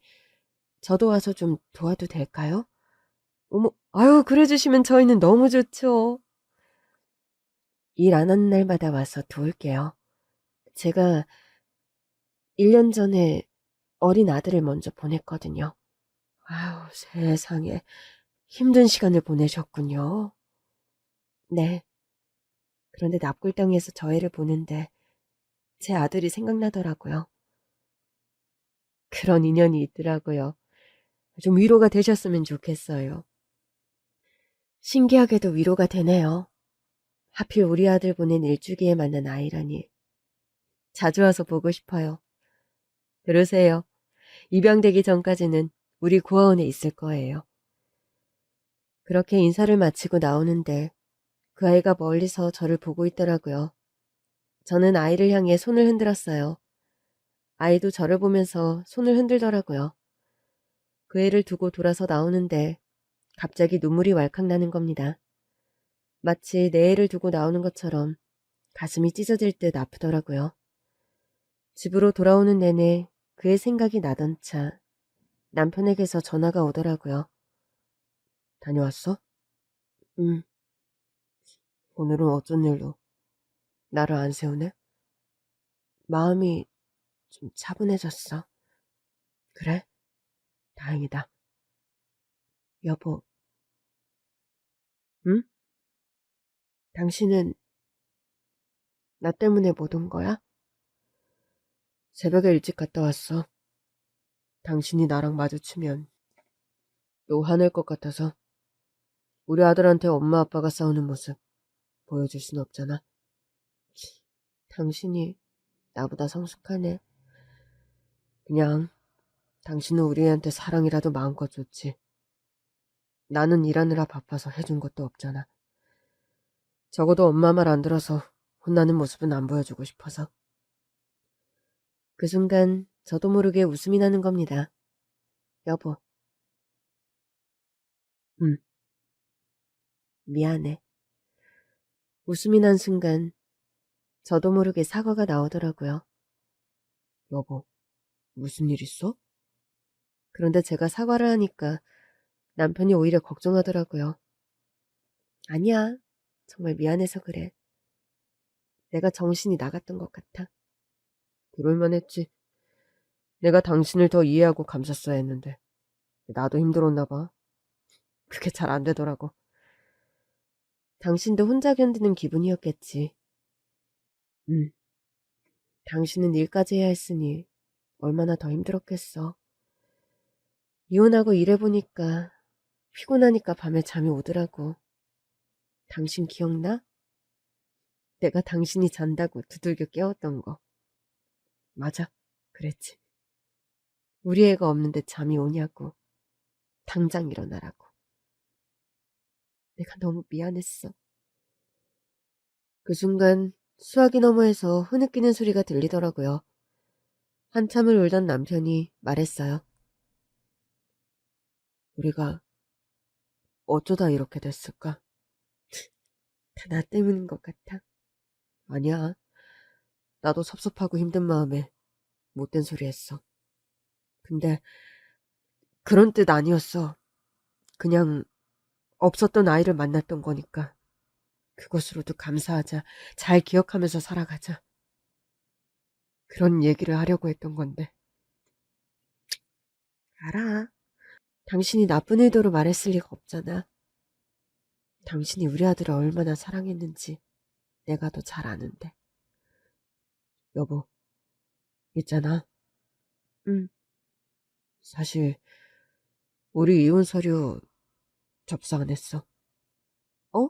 저도 와서 좀 도와도 될까요? 어머, 아유, 그래 주시면 저희는 너무 좋죠. 일 안 하는 날마다 와서 도울게요. 제가 1년 전에 어린 아들을 먼저 보냈거든요. 아유, 세상에. 힘든 시간을 보내셨군요. 네. 그런데 납골당에서 저 애를 보는데 제 아들이 생각나더라고요. 그런 인연이 있더라고요. 좀 위로가 되셨으면 좋겠어요. 신기하게도 위로가 되네요. 하필 우리 아들 보낸 일주기에 만난 아이라니. 자주 와서 보고 싶어요. 들으세요. 입양되기 전까지는 우리 고아원에 있을 거예요. 그렇게 인사를 마치고 나오는데 그 아이가 멀리서 저를 보고 있더라고요. 저는 아이를 향해 손을 흔들었어요. 아이도 저를 보면서 손을 흔들더라고요. 그 애를 두고 돌아서 나오는데 갑자기 눈물이 왈칵 나는 겁니다. 마치 내 애를 두고 나오는 것처럼 가슴이 찢어질 듯 아프더라고요. 집으로 돌아오는 내내 그의 생각이 나던 차 남편에게서 전화가 오더라고요. 다녀왔어? 응. 오늘은 어쩐 일로 나를 안 세우네? 마음이 좀 차분해졌어. 그래? 다행이다. 여보, 응? 당신은 나 때문에 못 온 거야? 새벽에 일찍 갔다 왔어. 당신이 나랑 마주치면 또 화낼 것 같아서. 우리 아들한테 엄마 아빠가 싸우는 모습 보여줄 순 없잖아. 당신이 나보다 성숙하네. 그냥 당신은 우리한테 사랑이라도 마음껏 줬지. 나는 일하느라 바빠서 해준 것도 없잖아. 적어도 엄마 말 안 들어서 혼나는 모습은 안 보여주고 싶어서. 그 순간 저도 모르게 웃음이 나는 겁니다. 여보. 응. 미안해. 웃음이 난 순간 저도 모르게 사과가 나오더라고요. 여보, 무슨 일 있어? 그런데 제가 사과를 하니까 남편이 오히려 걱정하더라고요. 아니야. 정말 미안해서 그래. 내가 정신이 나갔던 것 같아. 그럴만 했지. 내가 당신을 더 이해하고 감쌌어야 했는데. 나도 힘들었나 봐. 그게 잘 안 되더라고. 당신도 혼자 견디는 기분이었겠지. 당신은 일까지 해야 했으니 얼마나 더 힘들었겠어. 이혼하고 일해보니까 피곤하니까 밤에 잠이 오더라고. 당신 기억나? 내가 당신이 잔다고 두들겨 깨웠던 거. 맞아. 그랬지. 우리 애가 없는데 잠이 오냐고. 당장 일어나라고. 내가 너무 미안했어. 그 순간 수화기 너머에서 흐느끼는 소리가 들리더라고요. 한참을 울던 남편이 말했어요. 우리가 어쩌다 이렇게 됐을까? 다 나 때문인 것 같아. 아니야. 나도 섭섭하고 힘든 마음에 못된 소리 했어. 근데 그런 뜻 아니었어. 그냥 없었던 아이를 만났던 거니까. 그것으로도 감사하자. 잘 기억하면서 살아가자. 그런 얘기를 하려고 했던 건데. 알아. 당신이 나쁜 의도로 말했을 리가 없잖아. 당신이 우리 아들을 얼마나 사랑했는지 내가 더 잘 아는데. 여보, 있잖아. 응. 사실 우리 이혼 서류 접수 안 했어. 어?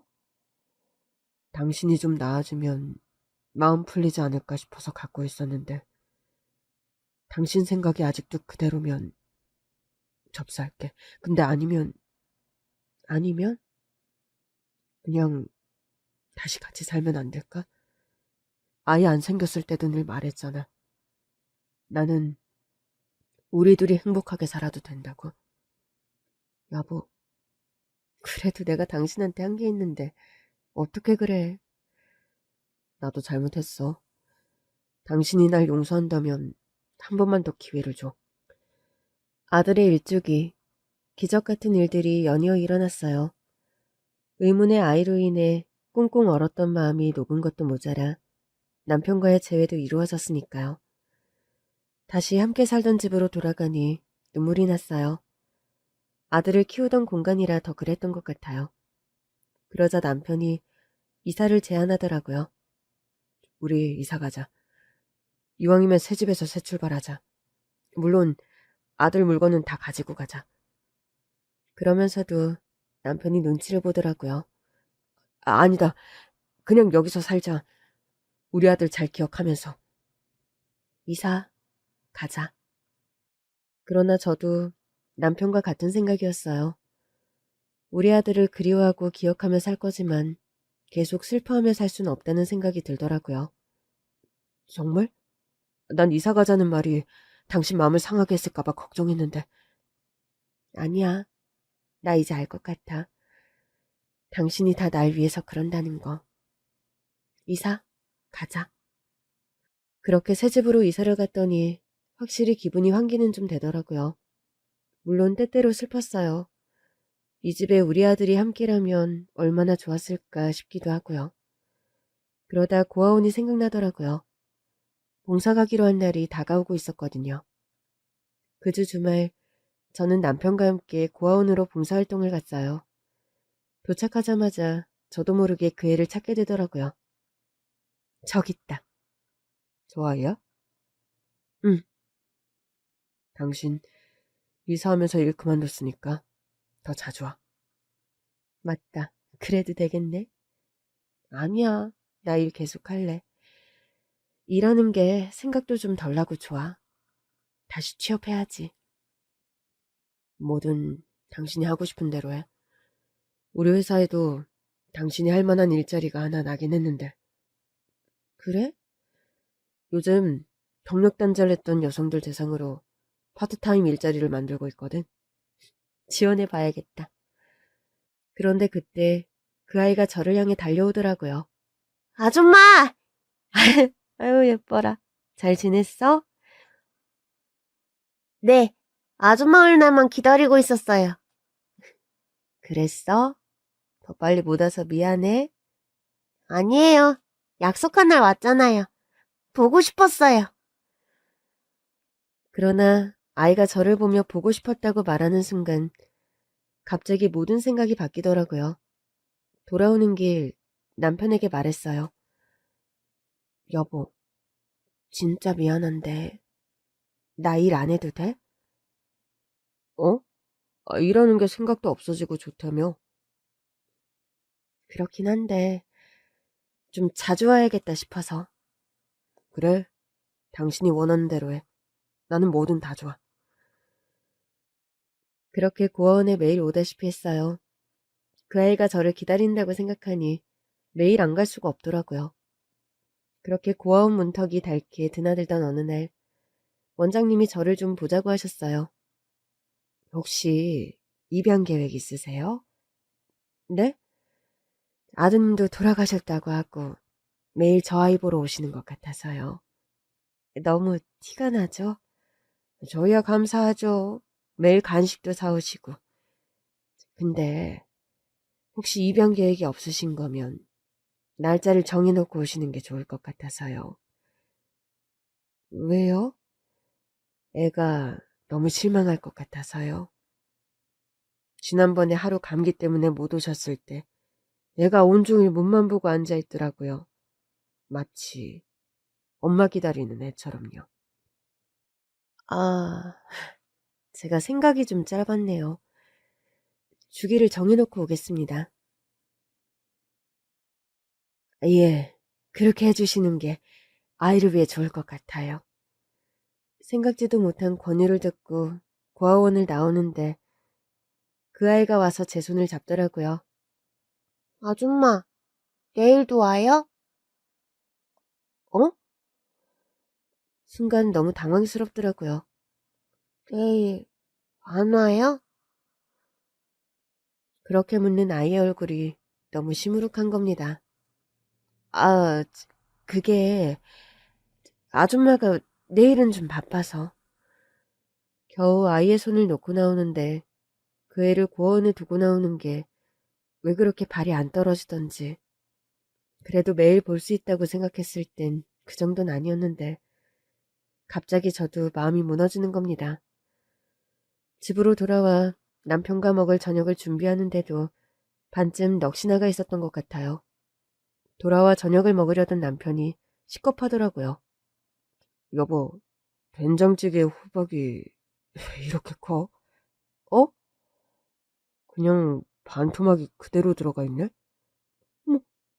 당신이 좀 나아지면 마음 풀리지 않을까 싶어서 갖고 있었는데 당신 생각이 아직도 그대로면 접수할게. 근데 아니면 그냥 다시 같이 살면 안 될까? 아이 안 생겼을 때도 늘 말했잖아. 나는 우리 둘이 행복하게 살아도 된다고. 여보, 그래도 내가 당신한테 한 게 있는데 어떻게 그래? 나도 잘못했어. 당신이 날 용서한다면 한 번만 더 기회를 줘. 아들의 일주기, 기적 같은 일들이 연이어 일어났어요. 의문의 아이로 인해 꽁꽁 얼었던 마음이 녹은 것도 모자라 남편과의 재회도 이루어졌으니까요. 다시 함께 살던 집으로 돌아가니 눈물이 났어요. 아들을 키우던 공간이라 더 그랬던 것 같아요. 그러자 남편이 이사를 제안하더라고요. 우리 이사 가자. 이왕이면 새 집에서 새 출발하자. 물론 아들 물건은 다 가지고 가자. 그러면서도 남편이 눈치를 보더라고요. 아니다. 그냥 여기서 살자. 우리 아들 잘 기억하면서. 이사 가자. 그러나 저도 남편과 같은 생각이었어요. 우리 아들을 그리워하고 기억하며 살 거지만 계속 슬퍼하며 살 수는 없다는 생각이 들더라고요. 정말? 난 이사 가자는 말이 당신 마음을 상하게 했을까봐 걱정했는데. 아니야. 나 이제 알 것 같아. 당신이 다 날 위해서 그런다는 거. 이사 가자. 그렇게 새 집으로 이사를 갔더니 확실히 기분이 환기는 좀 되더라고요. 물론 때때로 슬펐어요. 이 집에 우리 아들이 함께라면 얼마나 좋았을까 싶기도 하고요. 그러다 고아원이 생각나더라고요. 봉사 가기로 한 날이 다가오고 있었거든요. 그 주 주말 저는 남편과 함께 고아원으로 봉사활동을 갔어요. 도착하자마자 저도 모르게 그 애를 찾게 되더라고요. 저기 있다. 저 아이야? 응. 당신 이사하면서 일 그만뒀으니까 더 자주 와. 맞다. 그래도 되겠네. 아니야. 나 일 계속 할래. 일하는 게 생각도 좀 덜 나고 좋아. 다시 취업해야지. 뭐든 당신이 하고 싶은 대로 해. 우리 회사에도 당신이 할 만한 일자리가 하나 나긴 했는데. 그래? 요즘 경력 단절했던 여성들 대상으로 파트타임 일자리를 만들고 있거든. 지원해봐야겠다. 그런데 그때 그 아이가 저를 향해 달려오더라고요. 아줌마! 아유, 예뻐라. 잘 지냈어? 네, 아줌마 올 날만 기다리고 있었어요. 그랬어? 더 빨리 못 와서 미안해. 아니에요. 약속한 날 왔잖아요. 보고 싶었어요. 그러나 아이가 저를 보며 보고 싶었다고 말하는 순간 갑자기 모든 생각이 바뀌더라고요. 돌아오는 길 남편에게 말했어요. 여보, 진짜 미안한데 나 일 안 해도 돼? 어? 일하는 게 생각도 없어지고 좋다며. 그렇긴 한데 좀 자주 와야겠다 싶어서. 그래, 당신이 원하는 대로 해. 나는 뭐든 다 좋아. 그렇게 고아원에 매일 오다시피 했어요. 그 아이가 저를 기다린다고 생각하니 매일 안 갈 수가 없더라고요. 그렇게 고아원 문턱이 닳게 드나들던 어느 날 원장님이 저를 좀 보자고 하셨어요. 혹시 입양 계획 있으세요? 네? 아드님도 돌아가셨다고 하고 매일 저 아이 보러 오시는 것 같아서요. 너무 티가 나죠? 저희야 감사하죠. 매일 간식도 사오시고. 근데 혹시 입양 계획이 없으신 거면 날짜를 정해놓고 오시는 게 좋을 것 같아서요. 왜요? 애가 너무 실망할 것 같아서요. 지난번에 하루 감기 때문에 못 오셨을 때 애가 온종일 문만 보고 앉아있더라고요. 마치 엄마 기다리는 애처럼요. 아, 제가 생각이 좀 짧았네요. 주기를 정해놓고 오겠습니다. 예, 그렇게 해주시는 게 아이를 위해 좋을 것 같아요. 생각지도 못한 권유를 듣고 고아원을 나오는데 그 아이가 와서 제 손을 잡더라고요. 아줌마, 내일도 와요? 어? 순간 너무 당황스럽더라고요. 내일 안 와요? 그렇게 묻는 아이의 얼굴이 너무 시무룩한 겁니다. 아, 그게 아줌마가 내일은 좀 바빠서. 겨우 아이의 손을 놓고 나오는데 그 애를 고아원에 두고 나오는 게 왜 그렇게 발이 안 떨어지던지. 그래도 매일 볼 수 있다고 생각했을 땐 그 정도는 아니었는데 갑자기 저도 마음이 무너지는 겁니다. 집으로 돌아와 남편과 먹을 저녁을 준비하는데도 반쯤 넋이 나가 있었던 것 같아요. 돌아와 저녁을 먹으려던 남편이 식겁하더라고요. 여보, 된장찌개에 호박이 왜 이렇게 커? 어? 그냥 반토막이 그대로 들어가 있네?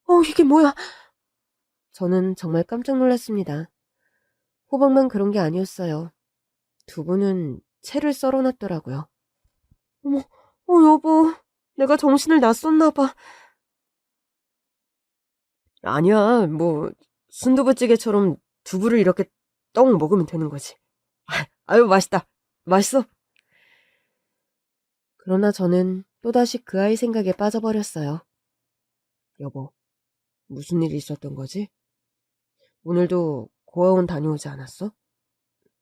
어머, 이게 뭐야? 저는 정말 깜짝 놀랐습니다. 호박만 그런 게 아니었어요. 두부는 채를 썰어놨더라고요. 어머, 여보, 내가 정신을 놨었나 봐. 아니야, 뭐 순두부찌개처럼 두부를 이렇게 떡 먹으면 되는 거지. 아유, 맛있다. 맛있어. 그러나 저는 또다시 그 아이 생각에 빠져버렸어요. 여보, 무슨 일이 있었던 거지? 오늘도 고아원 다녀오지 않았어?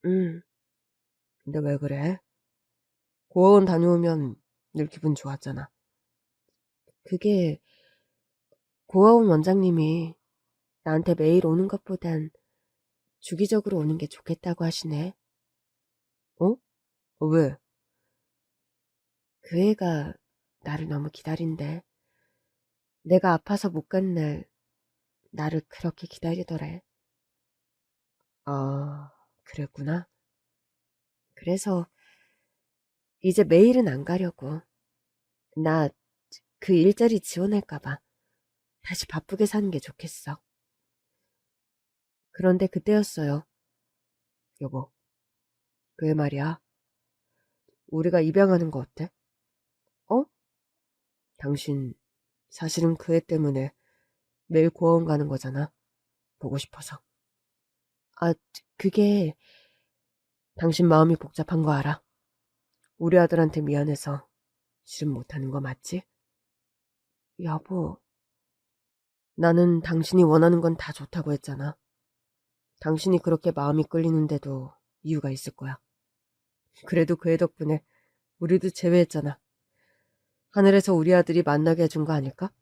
응. 근데 왜 그래? 고아원 다녀오면 늘 기분 좋았잖아. 그게 고아원 원장님이 나한테 매일 오는 것보단 주기적으로 오는 게 좋겠다고 하시네. 어? 왜? 그 애가 나를 너무 기다린대. 내가 아파서 못 간 날 나를 그렇게 기다리더래. 아, 그랬구나. 그래서 이제 매일은 안 가려고. 나 그 일자리 지원할까 봐. 다시 바쁘게 사는 게 좋겠어. 그런데 그때였어요. 여보, 그애 말이야. 우리가 입양하는 거 어때? 어? 당신 사실은 그 애 때문에 매일 고아원 가는 거잖아. 보고 싶어서. 아, 그게 당신 마음이 복잡한 거 알아. 우리 아들한테 미안해서 실은 못하는 거 맞지? 여보, 나는 당신이 원하는 건 다 좋다고 했잖아. 당신이 그렇게 마음이 끌리는데도 이유가 있을 거야. 그래도 그 애 덕분에 우리도 제외했잖아. 하늘에서 우리 아들이 만나게 해준 거 아닐까?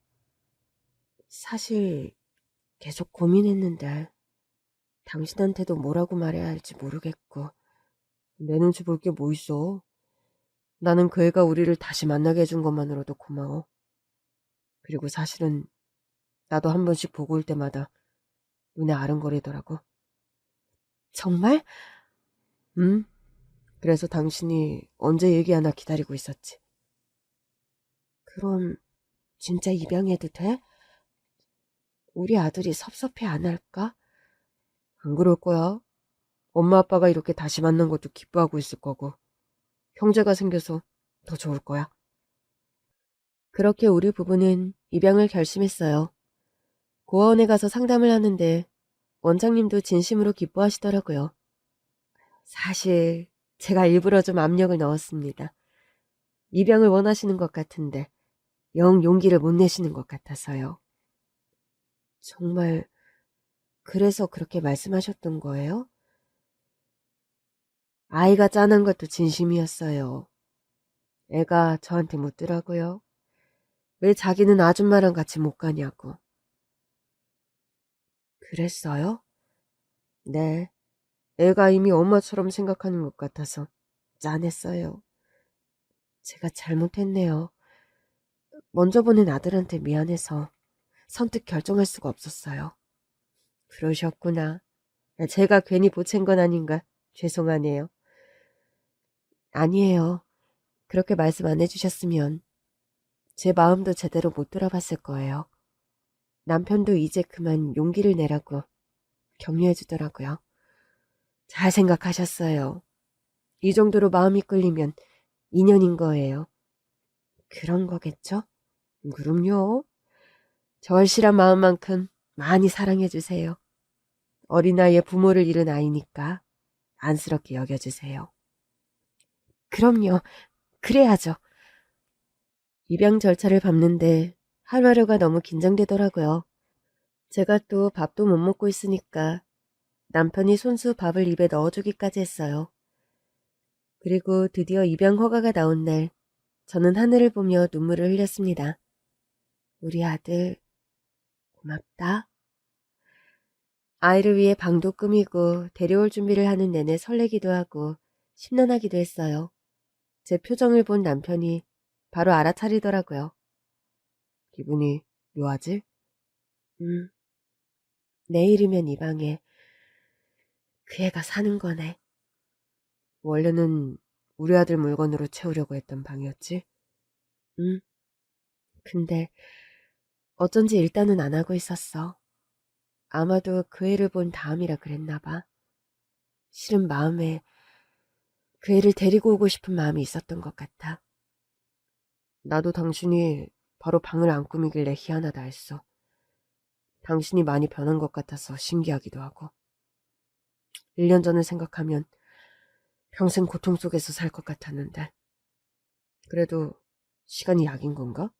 사실 계속 고민했는데 당신한테도 뭐라고 말해야 할지 모르겠고 내 눈치 볼 게 뭐 있어. 나는 그 애가 우리를 다시 만나게 해준 것만으로도 고마워. 그리고 사실은 나도 한 번씩 보고 올 때마다 눈에 아른거리더라고. 정말? 응? 그래서 당신이 언제 얘기하나 기다리고 있었지. 그럼 진짜 입양해도 돼? 우리 아들이 섭섭해 안 할까? 안 그럴 거야. 엄마 아빠가 이렇게 다시 만난 것도 기뻐하고 있을 거고 형제가 생겨서 더 좋을 거야. 그렇게 우리 부부는 입양을 결심했어요. 고아원에 가서 상담을 하는데 원장님도 진심으로 기뻐하시더라고요. 사실 제가 일부러 좀 압력을 넣었습니다. 입양을 원하시는 것 같은데 영 용기를 못 내시는 것 같아서요. 정말 그래서 그렇게 말씀하셨던 거예요? 아이가 짠한 것도 진심이었어요. 애가 저한테 묻더라고요. 왜 자기는 아줌마랑 같이 못 가냐고. 그랬어요? 네. 애가 이미 엄마처럼 생각하는 것 같아서 짠했어요. 제가 잘못했네요. 먼저 보낸 아들한테 미안해서 선뜻 결정할 수가 없었어요. 그러셨구나. 제가 괜히 보챈 건 아닌가 죄송하네요. 아니에요. 그렇게 말씀 안 해주셨으면 제 마음도 제대로 못 돌아봤을 거예요. 남편도 이제 그만 용기를 내라고 격려해 주더라고요. 잘 생각하셨어요. 이 정도로 마음이 끌리면 인연인 거예요. 그런 거겠죠? 그럼요. 절실한 마음만큼 많이 사랑해 주세요. 어린아이의 부모를 잃은 아이니까 안쓰럽게 여겨주세요. 그럼요. 그래야죠. 입양 절차를 밟는데 하루하루가 너무 긴장되더라고요. 제가 또 밥도 못 먹고 있으니까 남편이 손수 밥을 입에 넣어주기까지 했어요. 그리고 드디어 입양 허가가 나온 날 저는 하늘을 보며 눈물을 흘렸습니다. 우리 아들 고맙다. 아이를 위해 방도 꾸미고 데려올 준비를 하는 내내 설레기도 하고 심란하기도 했어요. 제 표정을 본 남편이 바로 알아차리더라고요. 기분이 묘하지? 내일이면 이 방에 그 애가 사는 거네. 원래는 우리 아들 물건으로 채우려고 했던 방이었지? 근데 어쩐지 일단은 안 하고 있었어. 아마도 그 애를 본 다음이라 그랬나 봐. 실은 마음에 그 애를 데리고 오고 싶은 마음이 있었던 것 같아. 나도 당신이 바로 방을 안 꾸미길래 희한하다 했어. 당신이 많이 변한 것 같아서 신기하기도 하고. 1년 전을 생각하면 평생 고통 속에서 살 것 같았는데. 그래도 시간이 약인 건가?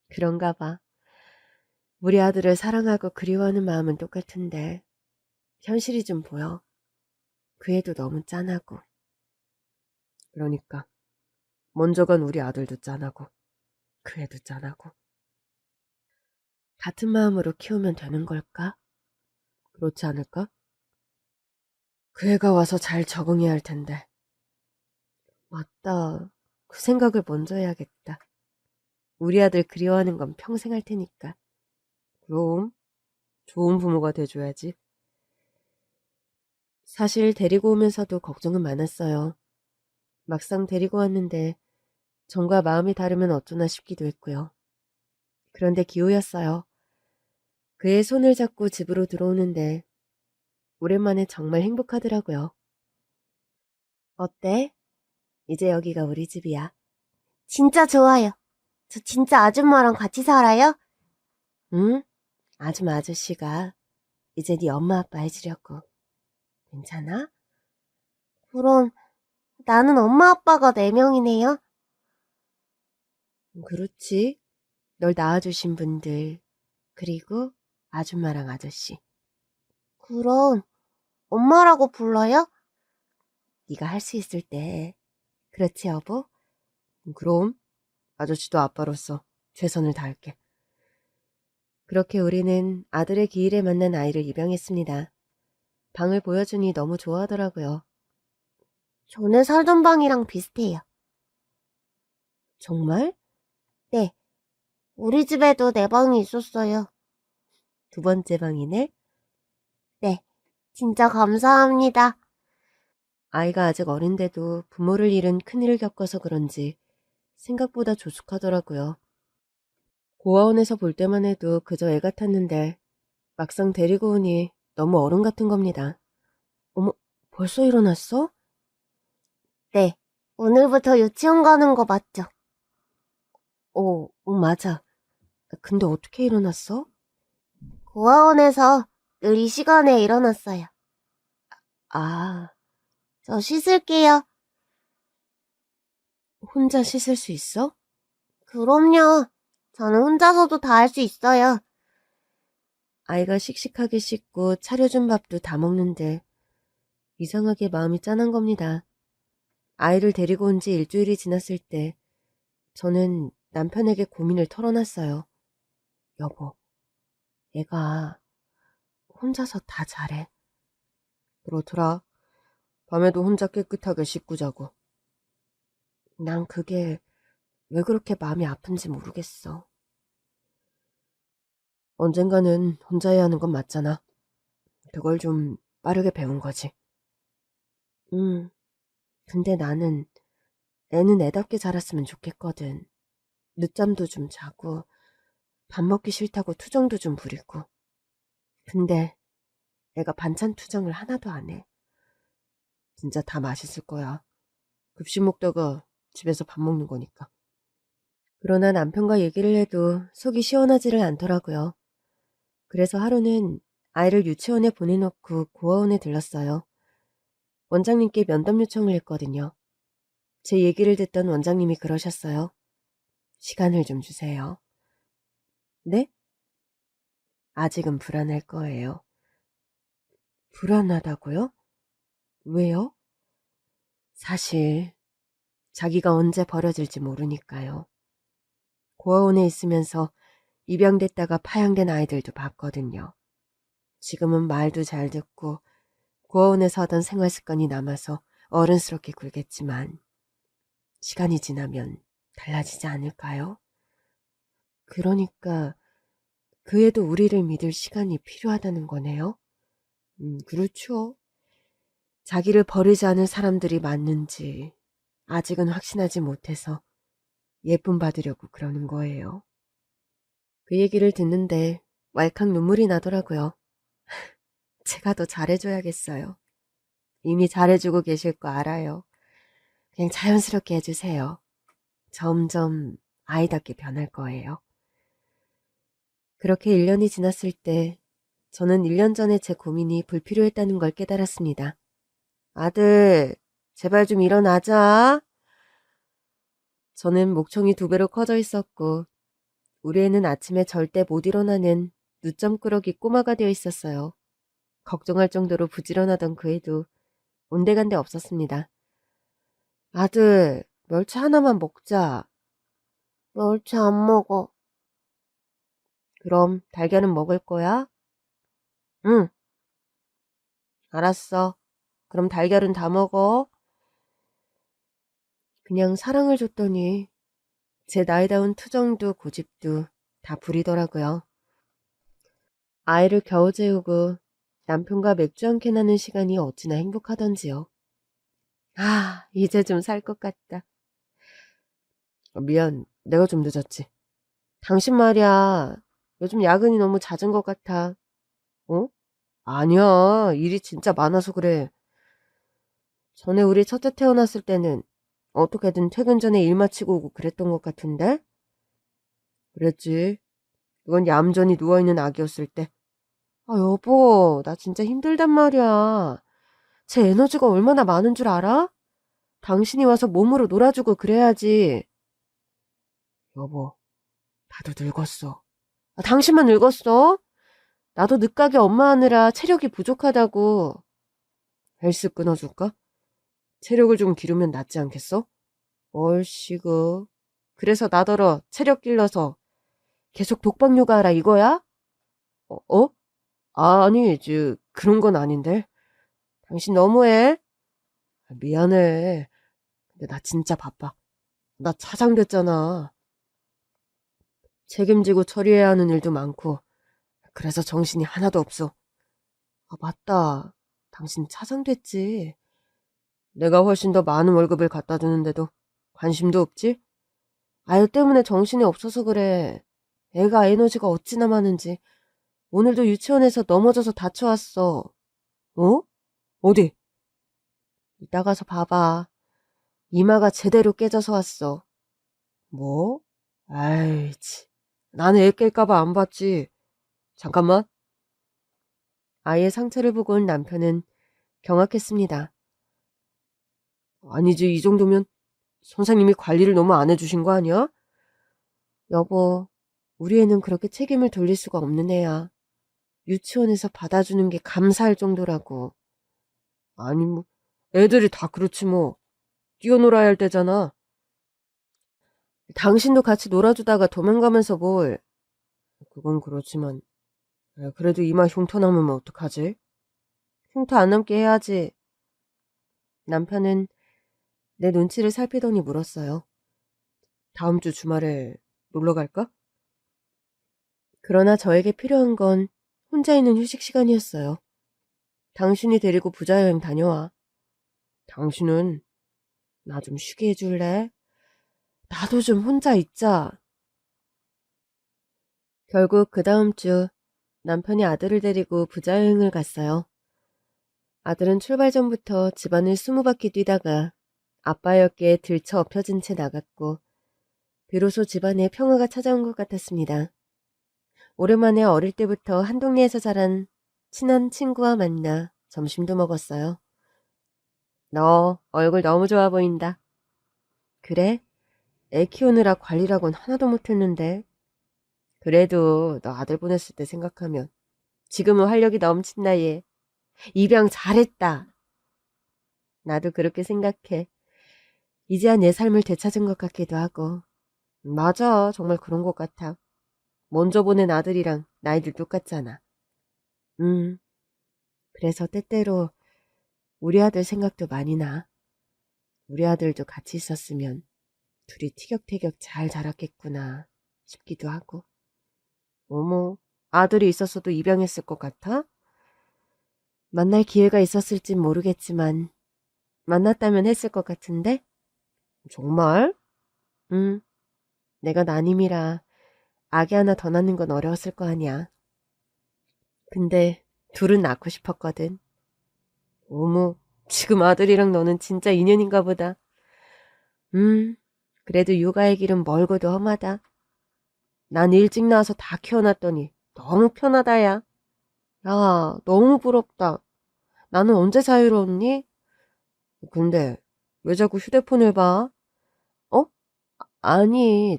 그런가 봐. 우리 아들을 사랑하고 그리워하는 마음은 똑같은데 현실이 좀 보여. 그 애도 너무 짠하고. 그러니까 먼저 간 우리 아들도 짠하고 그 애도 짠하고. 같은 마음으로 키우면 되는 걸까? 그렇지 않을까? 그 애가 와서 잘 적응해야 할 텐데. 맞다. 그 생각을 먼저 해야겠다. 우리 아들 그리워하는 건 평생 할 테니까. 그럼 좋은 부모가 돼줘야지. 사실 데리고 오면서도 걱정은 많았어요. 막상 데리고 왔는데 전과 마음이 다르면 어쩌나 싶기도 했고요. 그런데 기우였어요. 그의 손을 잡고 집으로 들어오는데 오랜만에 정말 행복하더라고요. 어때? 이제 여기가 우리 집이야. 진짜 좋아요. 저 진짜 아줌마랑 같이 살아요? 응? 아줌마 아저씨가 이제 네 엄마 아빠 해주려고. 괜찮아? 그럼 나는 엄마 아빠가 4명이네요. 그렇지. 널 낳아주신 분들, 그리고 아줌마랑 아저씨. 그럼 엄마라고 불러요? 네가 할 수 있을 때. 그렇지, 여보? 그럼 아저씨도 아빠로서 최선을 다할게. 그렇게 우리는 아들의 기일에 만난 아이를 입양했습니다. 방을 보여주니 너무 좋아하더라고요. 전에 살던 방이랑 비슷해요. 정말? 네, 우리 집에도 4방이 있었어요. 2번째 방이네? 네, 진짜 감사합니다. 아이가 아직 어린데도 부모를 잃은 큰일을 겪어서 그런지 생각보다 조숙하더라고요. 고아원에서 볼 때만 해도 그저 애 같았는데 막상 데리고 오니 너무 어른 같은 겁니다. 어머, 벌써 일어났어? 네, 오늘부터 유치원 가는 거 맞죠? 맞아. 근데 어떻게 일어났어? 고아원에서 늘 이 시간에 일어났어요. 아, 저 씻을게요. 혼자 씻을 수 있어? 그럼요. 저는 혼자서도 다 할 수 있어요. 아이가 씩씩하게 씻고 차려준 밥도 다 먹는데 이상하게 마음이 짠한 겁니다. 아이를 데리고 온 지 일주일이 지났을 때 저는 남편에게 고민을 털어놨어요. 여보, 얘가 혼자서 다 잘해. 그렇더라. 밤에도 혼자 깨끗하게 씻고 자고. 난 그게 왜 그렇게 마음이 아픈지 모르겠어. 언젠가는 혼자 해야 하는 건 맞잖아. 그걸 좀 빠르게 배운 거지. 근데 나는 애는 애답게 자랐으면 좋겠거든. 늦잠도 좀 자고 밥 먹기 싫다고 투정도 좀 부리고. 근데 애가 반찬 투정을 하나도 안 해. 진짜 다 맛있을 거야. 급식 먹다가 집에서 밥 먹는 거니까. 그러나 남편과 얘기를 해도 속이 시원하지를 않더라고요. 그래서 하루는 아이를 유치원에 보내놓고 고아원에 들렀어요. 원장님께 면담 요청을 했거든요. 제 얘기를 듣던 원장님이 그러셨어요. 시간을 좀 주세요. 네? 아직은 불안할 거예요. 불안하다고요? 왜요? 사실 자기가 언제 버려질지 모르니까요. 고아원에 있으면서 입양됐다가 파양된 아이들도 봤거든요. 지금은 말도 잘 듣고 고아원에서 하던 생활 습관이 남아서 어른스럽게 굴겠지만 시간이 지나면 달라지지 않을까요? 그러니까 그 애도 우리를 믿을 시간이 필요하다는 거네요. 그렇죠. 자기를 버리지 않은 사람들이 맞는지 아직은 확신하지 못해서 예쁨 받으려고 그러는 거예요. 그 얘기를 듣는데 왈칵 눈물이 나더라고요. 제가 더 잘해줘야겠어요. 이미 잘해주고 계실 거 알아요. 그냥 자연스럽게 해주세요. 점점 아이답게 변할 거예요. 그렇게 1년이 지났을 때 저는 1년 전에 제 고민이 불필요했다는 걸 깨달았습니다. 아들, 제발 좀 일어나자. 저는 목청이 2배로 커져 있었고 우리 애는 아침에 절대 못 일어나는 늦잠꾸러기 꼬마가 되어 있었어요. 걱정할 정도로 부지런하던 그 애도 온데간데 없었습니다. 아들, 멸치 하나만 먹자. 멸치 안 먹어. 그럼 달걀은 먹을 거야? 응. 알았어. 그럼 달걀은 다 먹어. 그냥 사랑을 줬더니 제 나이다운 투정도 고집도 다 부리더라고요. 아이를 겨우 재우고 남편과 맥주 한 캔 하는 시간이 어찌나 행복하던지요. 아, 이제 좀 살 것 같다. 미안, 내가 좀 늦었지. 당신 말이야, 요즘 야근이 너무 잦은 것 같아. 어? 아니야, 일이 진짜 많아서 그래. 전에 우리 첫째 태어났을 때는 어떻게든 퇴근 전에 일 마치고 오고 그랬던 것 같은데? 그랬지. 그건 얌전히 누워있는 아기였을 때. 아, 여보, 나 진짜 힘들단 말이야. 제 에너지가 얼마나 많은 줄 알아? 당신이 와서 몸으로 놀아주고 그래야지. 여보, 나도 늙었어. 아, 당신만 늙었어? 나도 늦가게 엄마 하느라 체력이 부족하다고. 헬스 끊어줄까? 체력을 좀 기르면 낫지 않겠어? 얼씨구. 그래서 나더러 체력 길러서 계속 독박 육아하라 이거야? 어? 아니, 그런 건 아닌데. 당신 너무해. 아, 미안해. 근데 나 진짜 바빠. 나 차장됐잖아. 책임지고 처리해야 하는 일도 많고. 그래서 정신이 하나도 없어. 아, 맞다. 당신 차장됐지. 내가 훨씬 더 많은 월급을 갖다 주는데도 관심도 없지? 아유 때문에 정신이 없어서 그래. 애가 에너지가 어찌나 많은지. 오늘도 유치원에서 넘어져서 다쳐왔어. 어? 어디? 이따 가서 봐봐. 이마가 제대로 깨져서 왔어. 뭐? 아이, 치. 나는 애 깰까봐 안 봤지. 잠깐만. 아이의 상처를 보고 온 남편은 경악했습니다. 아니지, 이 정도면 선생님이 관리를 너무 안 해주신 거 아니야? 여보, 우리 애는 그렇게 책임을 돌릴 수가 없는 애야. 유치원에서 받아주는 게 감사할 정도라고. 아니, 뭐, 애들이 다 그렇지 뭐. 뛰어놀아야 할 때잖아. 당신도 같이 놀아주다가 도망가면서 뭘. 그건 그렇지만, 그래도 이마 흉터 남으면 어떡하지? 흉터 안 남게 해야지. 남편은 내 눈치를 살피더니 물었어요. 다음 주 주말에 놀러 갈까? 그러나 저에게 필요한 건 혼자 있는 휴식 시간이었어요. 당신이 데리고 부자여행 다녀와. 당신은 나 좀 쉬게 해줄래? 나도 좀 혼자 있자. 결국 그 다음 주 남편이 아들을 데리고 부자여행을 갔어요. 아들은 출발 전부터 집안을 20바퀴 뛰다가 아빠였기에 들쳐 엎혀진 채 나갔고 비로소 집안에 평화가 찾아온 것 같았습니다. 오랜만에 어릴 때부터 한 동네에서 자란 친한 친구와 만나 점심도 먹었어요. 너 얼굴 너무 좋아 보인다. 그래? 애 키우느라 관리라곤 하나도 못했는데. 그래도 너 아들 보냈을 때 생각하면 지금은 활력이 넘친다 얘. 입양 잘했다. 나도 그렇게 생각해. 이제야 내 삶을 되찾은 것 같기도 하고. 맞아, 정말 그런 것 같아. 먼저 보낸 아들이랑 나이들 똑같잖아. 음, 그래서 때때로 우리 아들 생각도 많이 나. 우리 아들도 같이 있었으면 둘이 티격태격 잘 자랐겠구나 싶기도 하고. 어머, 아들이 있었어도 입양했을 것 같아? 만날 기회가 있었을진 모르겠지만 만났다면 했을 것 같은데? 정말? 응, 내가 난임이라 아기 하나 더 낳는 건 어려웠을 거 아니야. 근데 둘은 낳고 싶었거든. 어머, 지금 아들이랑 너는 진짜 인연인가 보다. 음, 그래도 육아의 길은 멀고도 험하다. 난 일찍 나와서 다 키워놨더니 너무 편하다, 야. 야, 너무 부럽다. 나는 언제 자유로웠니? 근데 왜 자꾸 휴대폰을 봐? 어? 아니,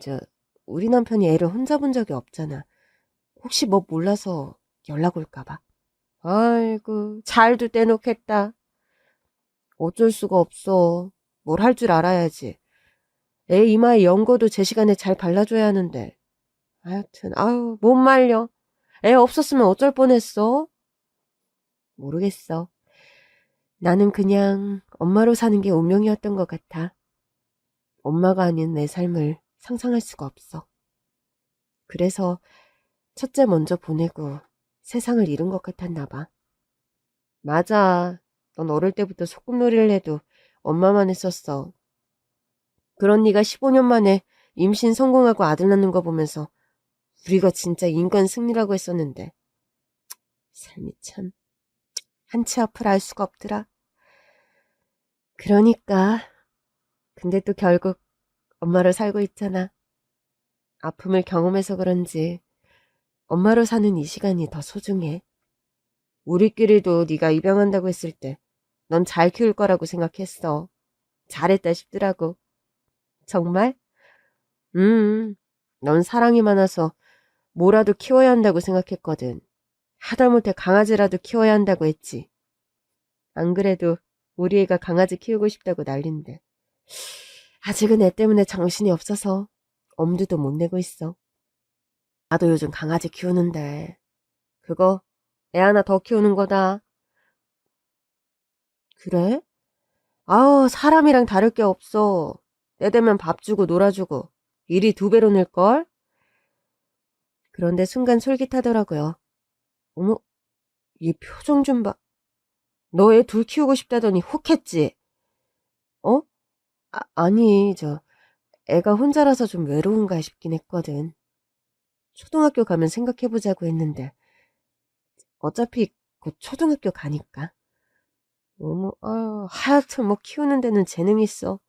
우리 남편이 애를 혼자 본 적이 없잖아. 혹시 뭐 몰라서 연락 올까 봐. 아이고, 잘도 떼놓겠다. 어쩔 수가 없어. 뭘 할 줄 알아야지. 애 이마에 연고도 제 시간에 잘 발라줘야 하는데. 하여튼, 아유, 못 말려. 애 없었으면 어쩔 뻔했어? 모르겠어. 나는 그냥 엄마로 사는 게 운명이었던 것 같아. 엄마가 아닌 내 삶을 상상할 수가 없어. 그래서 첫째 먼저 보내고 세상을 잃은 것 같았나 봐. 맞아. 넌 어릴 때부터 소꿉놀이를 해도 엄마만 했었어. 그런 네가 15년 만에 임신 성공하고 아들 낳는 거 보면서 우리가 진짜 인간 승리라고 했었는데 삶이 참 한치 앞을 알 수가 없더라. 그러니까 근데 또 결국 엄마로 살고 있잖아. 아픔을 경험해서 그런지 엄마로 사는 이 시간이 더 소중해. 우리끼리도 네가 입양한다고 했을 때 넌 잘 키울 거라고 생각했어. 잘했다 싶더라고. 정말? 넌 사랑이 많아서 뭐라도 키워야 한다고 생각했거든. 하다못해 강아지라도 키워야 한다고 했지. 안 그래도 우리 애가 강아지 키우고 싶다고 난린데. 아직은 애 때문에 정신이 없어서 엄두도 못 내고 있어. 나도 요즘 강아지 키우는데 그거 애 하나 더 키우는 거다. 그래? 아우 사람이랑 다를 게 없어. 때 되면 밥 주고 놀아주고 일이 2배로 늘걸? 그런데 순간 솔깃하더라고요. 어머, 얘 표정 좀 봐. 너 애 둘 키우고 싶다더니 혹했지? 어? 아니, 애가 혼자라서 좀 외로운가 싶긴 했거든. 초등학교 가면 생각해보자고 했는데, 어차피 곧 초등학교 가니까. 어머, 하여튼 뭐 키우는 데는 재능이 있어.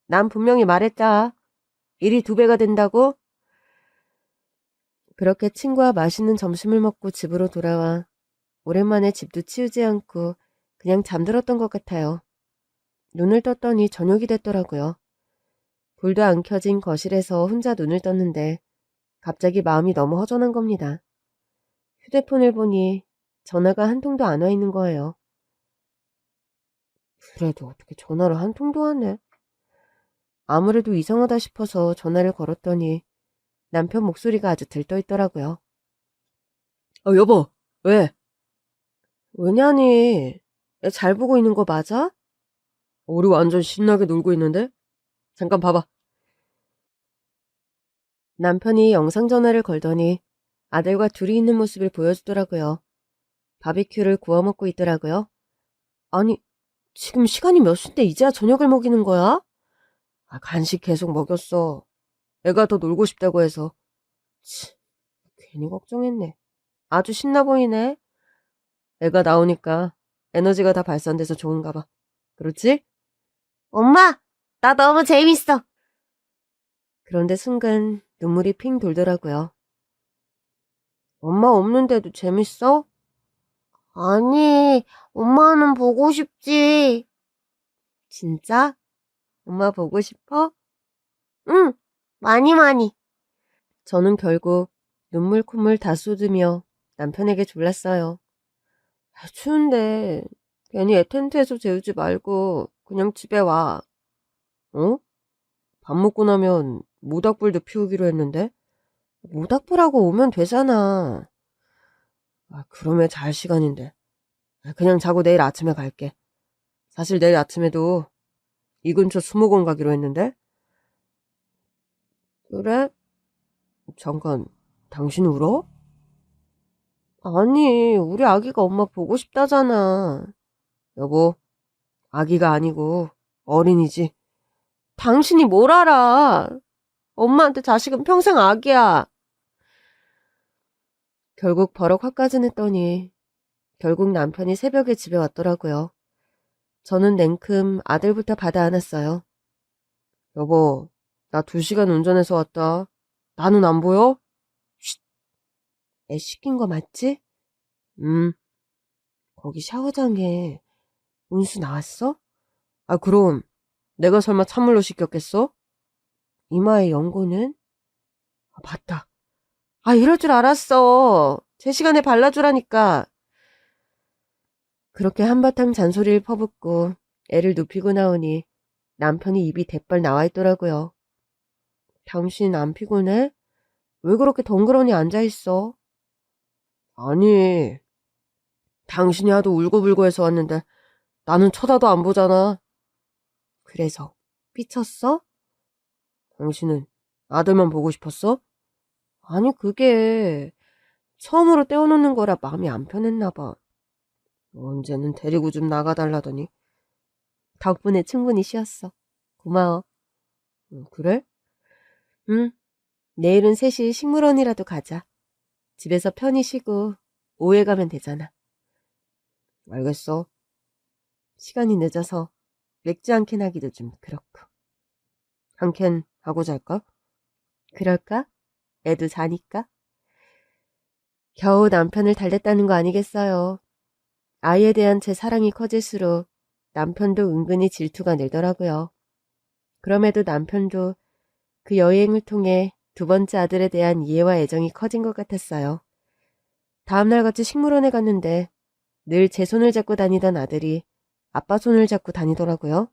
난 분명히 말했다. 일이 2배가 된다고? 그렇게 친구와 맛있는 점심을 먹고 집으로 돌아와 오랜만에 집도 치우지 않고 그냥 잠들었던 것 같아요. 눈을 떴더니 저녁이 됐더라고요. 불도 안 켜진 거실에서 혼자 눈을 떴는데 갑자기 마음이 너무 허전한 겁니다. 휴대폰을 보니 전화가 한 통도 안 와 있는 거예요. 그래도 어떻게 전화를 한 통도 안 해? 아무래도 이상하다 싶어서 전화를 걸었더니 남편 목소리가 아주 들떠있더라고요. 여보, 왜? 왜냐니? 애 잘 보고 있는 거 맞아? 우리 완전 신나게 놀고 있는데? 잠깐 봐봐. 남편이 영상전화를 걸더니 아들과 둘이 있는 모습을 보여주더라고요. 바비큐를 구워 먹고 있더라고요. 아니, 지금 시간이 몇 시인데 이제야 저녁을 먹이는 거야? 간식 계속 먹였어. 애가 더 놀고 싶다고 해서. 치, 괜히 걱정했네. 아주 신나 보이네. 애가 나오니까 에너지가 다 발산돼서 좋은가 봐. 그렇지? 엄마, 나 너무 재밌어. 그런데 순간 눈물이 핑 돌더라고요. 엄마 없는데도 재밌어? 아니, 엄마는 보고 싶지. 진짜? 엄마 보고 싶어? 응, 많이 많이. 저는 결국 눈물 콧물 다 쏟으며 남편에게 졸랐어요. 추운데 괜히 애 텐트에서 재우지 말고 그냥 집에 와. 어? 밥 먹고 나면 모닥불도 피우기로 했는데? 모닥불하고 오면 되잖아. 그러면 잘 시간인데. 그냥 자고 내일 아침에 갈게. 사실 내일 아침에도 이 근처 수목원 가기로 했는데? 그래? 잠깐, 당신 울어? 아니, 우리 아기가 엄마 보고 싶다잖아. 여보, 아기가 아니고 어린이지. 당신이 뭘 알아? 엄마한테 자식은 평생 아기야. 결국 버럭 화까지 냈더니 결국 남편이 새벽에 집에 왔더라고요. 저는 냉큼 아들부터 받아 안았어요. 여보, 나 2시간 운전해서 왔다. 나는 안 보여? 쉿. 애 시킨 거 맞지? 거기 샤워장에 운수 나왔어? 아, 그럼 내가 설마 찬물로 씻겼겠어? 이마에 연고는? 아, 맞다. 아, 이럴 줄 알았어. 제 시간에 발라주라니까. 그렇게 한바탕 잔소리를 퍼붓고 애를 눕히고 나오니 남편이 입이 대빨 나와 있더라고요. 당신 안 피곤해? 왜 그렇게 덩그러니 앉아있어? 아니, 당신이 하도 울고불고 해서 왔는데 나는 쳐다도 안 보잖아. 그래서 삐쳤어? 당신은 아들만 보고 싶었어? 아니, 그게 처음으로 떼어놓는 거라 마음이 안 편했나 봐. 언제는 데리고 좀 나가달라더니. 덕분에 충분히 쉬었어. 고마워. 그래? 응. 내일은 셋이 식물원이라도 가자. 집에서 편히 쉬고 오후에 가면 되잖아. 알겠어. 시간이 늦어서 맥주 한 캔 하기도 좀 그렇고. 한 캔 하고 잘까? 그럴까? 애도 자니까. 겨우 남편을 달랬다는 거 아니겠어요. 아이에 대한 제 사랑이 커질수록 남편도 은근히 질투가 늘더라고요. 그럼에도 남편도 그 여행을 통해 2번째 아들에 대한 이해와 애정이 커진 것 같았어요. 다음날같이 식물원에 갔는데 늘 제 손을 잡고 다니던 아들이 아빠 손을 잡고 다니더라고요.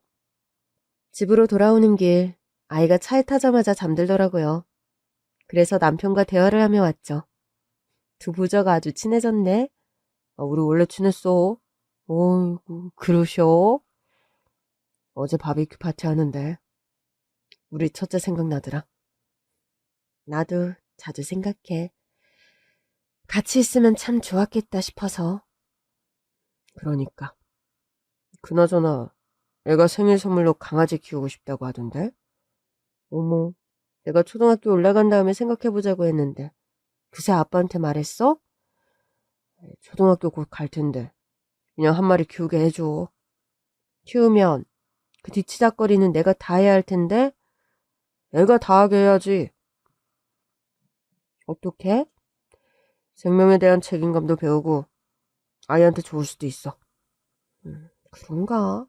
집으로 돌아오는 길 아이가 차에 타자마자 잠들더라고요. 그래서 남편과 대화를 하며 왔죠. 두 부자가 아주 친해졌네. 우리 원래 친했어. 어이구, 그러셔? 어제 바비큐 파티 하는데 우리 첫째 생각나더라. 나도 자주 생각해. 같이 있으면 참 좋았겠다 싶어서. 그러니까. 그나저나 애가 생일 선물로 강아지 키우고 싶다고 하던데? 어머, 내가 초등학교 올라간 다음에 생각해보자고 했는데 그새 아빠한테 말했어? 초등학교 곧 갈 텐데 그냥 한 마리 키우게 해줘. 키우면 그 뒤치다거리는 내가 다 해야 할 텐데 애가 다 하게 해야지. 어떻게? 생명에 대한 책임감도 배우고 아이한테 좋을 수도 있어. 그런가?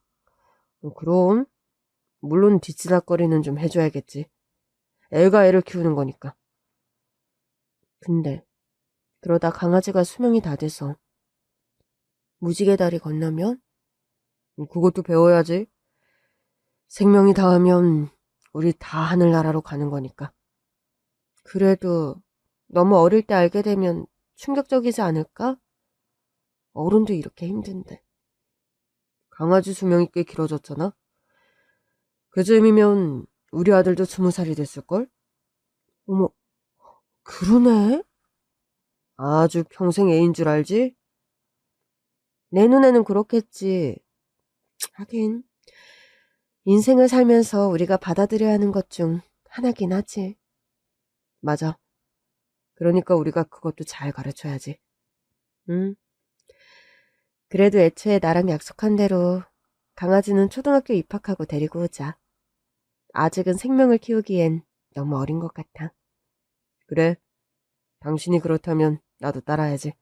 그럼 물론 뒤치다거리는 좀 해줘야겠지. 애가 애를 키우는 거니까. 근데 그러다 강아지가 수명이 다 돼서 무지개 다리 건너면? 그것도 배워야지. 생명이 닿으면 우리 다 하늘나라로 가는 거니까. 그래도 너무 어릴 때 알게 되면 충격적이지 않을까? 어른도 이렇게 힘든데. 강아지 수명이 꽤 길어졌잖아. 그쯤이면 우리 아들도 20살이 됐을걸? 어머, 그러네? 아주 평생 애인 줄 알지? 내 눈에는 그렇겠지. 하긴 인생을 살면서 우리가 받아들여야 하는 것 중 하나긴 하지. 맞아. 그러니까 우리가 그것도 잘 가르쳐야지. 응? 그래도 애초에 나랑 약속한 대로 강아지는 초등학교 입학하고 데리고 오자. 아직은 생명을 키우기엔 너무 어린 것 같아. 그래. 당신이 그렇다면 나도 따라야지.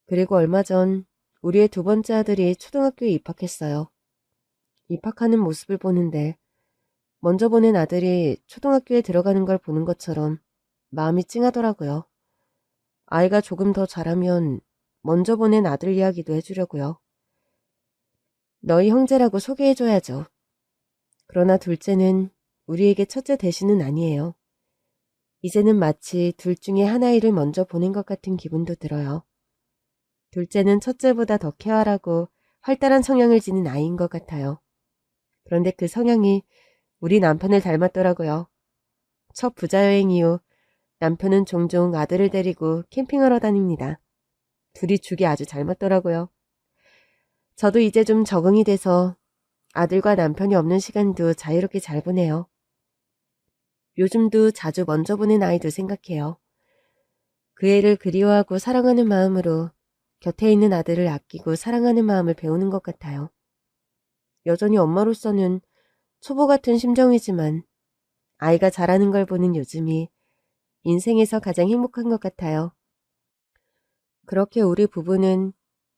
그리고 얼마 전 우리의 2번째 아들이 초등학교에 입학했어요. 입학하는 모습을 보는데 먼저 보낸 아들이 초등학교에 들어가는 걸 보는 것처럼 마음이 찡하더라고요. 아이가 조금 더 자라면 먼저 보낸 아들 이야기도 해주려고요. 너희 형제라고 소개해줘야죠. 그러나 둘째는 우리에게 첫째 대신은 아니에요. 이제는 마치 둘 중에 하나이를 먼저 보낸 것 같은 기분도 들어요. 둘째는 첫째보다 더 쾌활하고 활달한 성향을 지닌 아이인 것 같아요. 그런데 그 성향이 우리 남편을 닮았더라고요. 첫 부자 여행 이후 남편은 종종 아들을 데리고 캠핑하러 다닙니다. 둘이 죽이 아주 잘 맞더라고요. 저도 이제 좀 적응이 돼서 아들과 남편이 없는 시간도 자유롭게 잘 보내요. 요즘도 자주 먼저 보는 아이도 생각해요. 그 애를 그리워하고 사랑하는 마음으로 곁에 있는 아들을 아끼고 사랑하는 마음을 배우는 것 같아요. 여전히 엄마로서는 초보 같은 심정이지만 아이가 자라는 걸 보는 요즘이 인생에서 가장 행복한 것 같아요. 그렇게 우리 부부는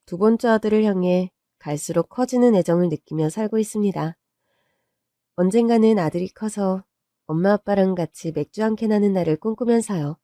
두 번째 아들을 향해 갈수록 커지는 애정을 느끼며 살고 있습니다. 언젠가는 아들이 커서 엄마 아빠랑 같이 맥주 한 캔 하는 날을 꿈꾸면서요.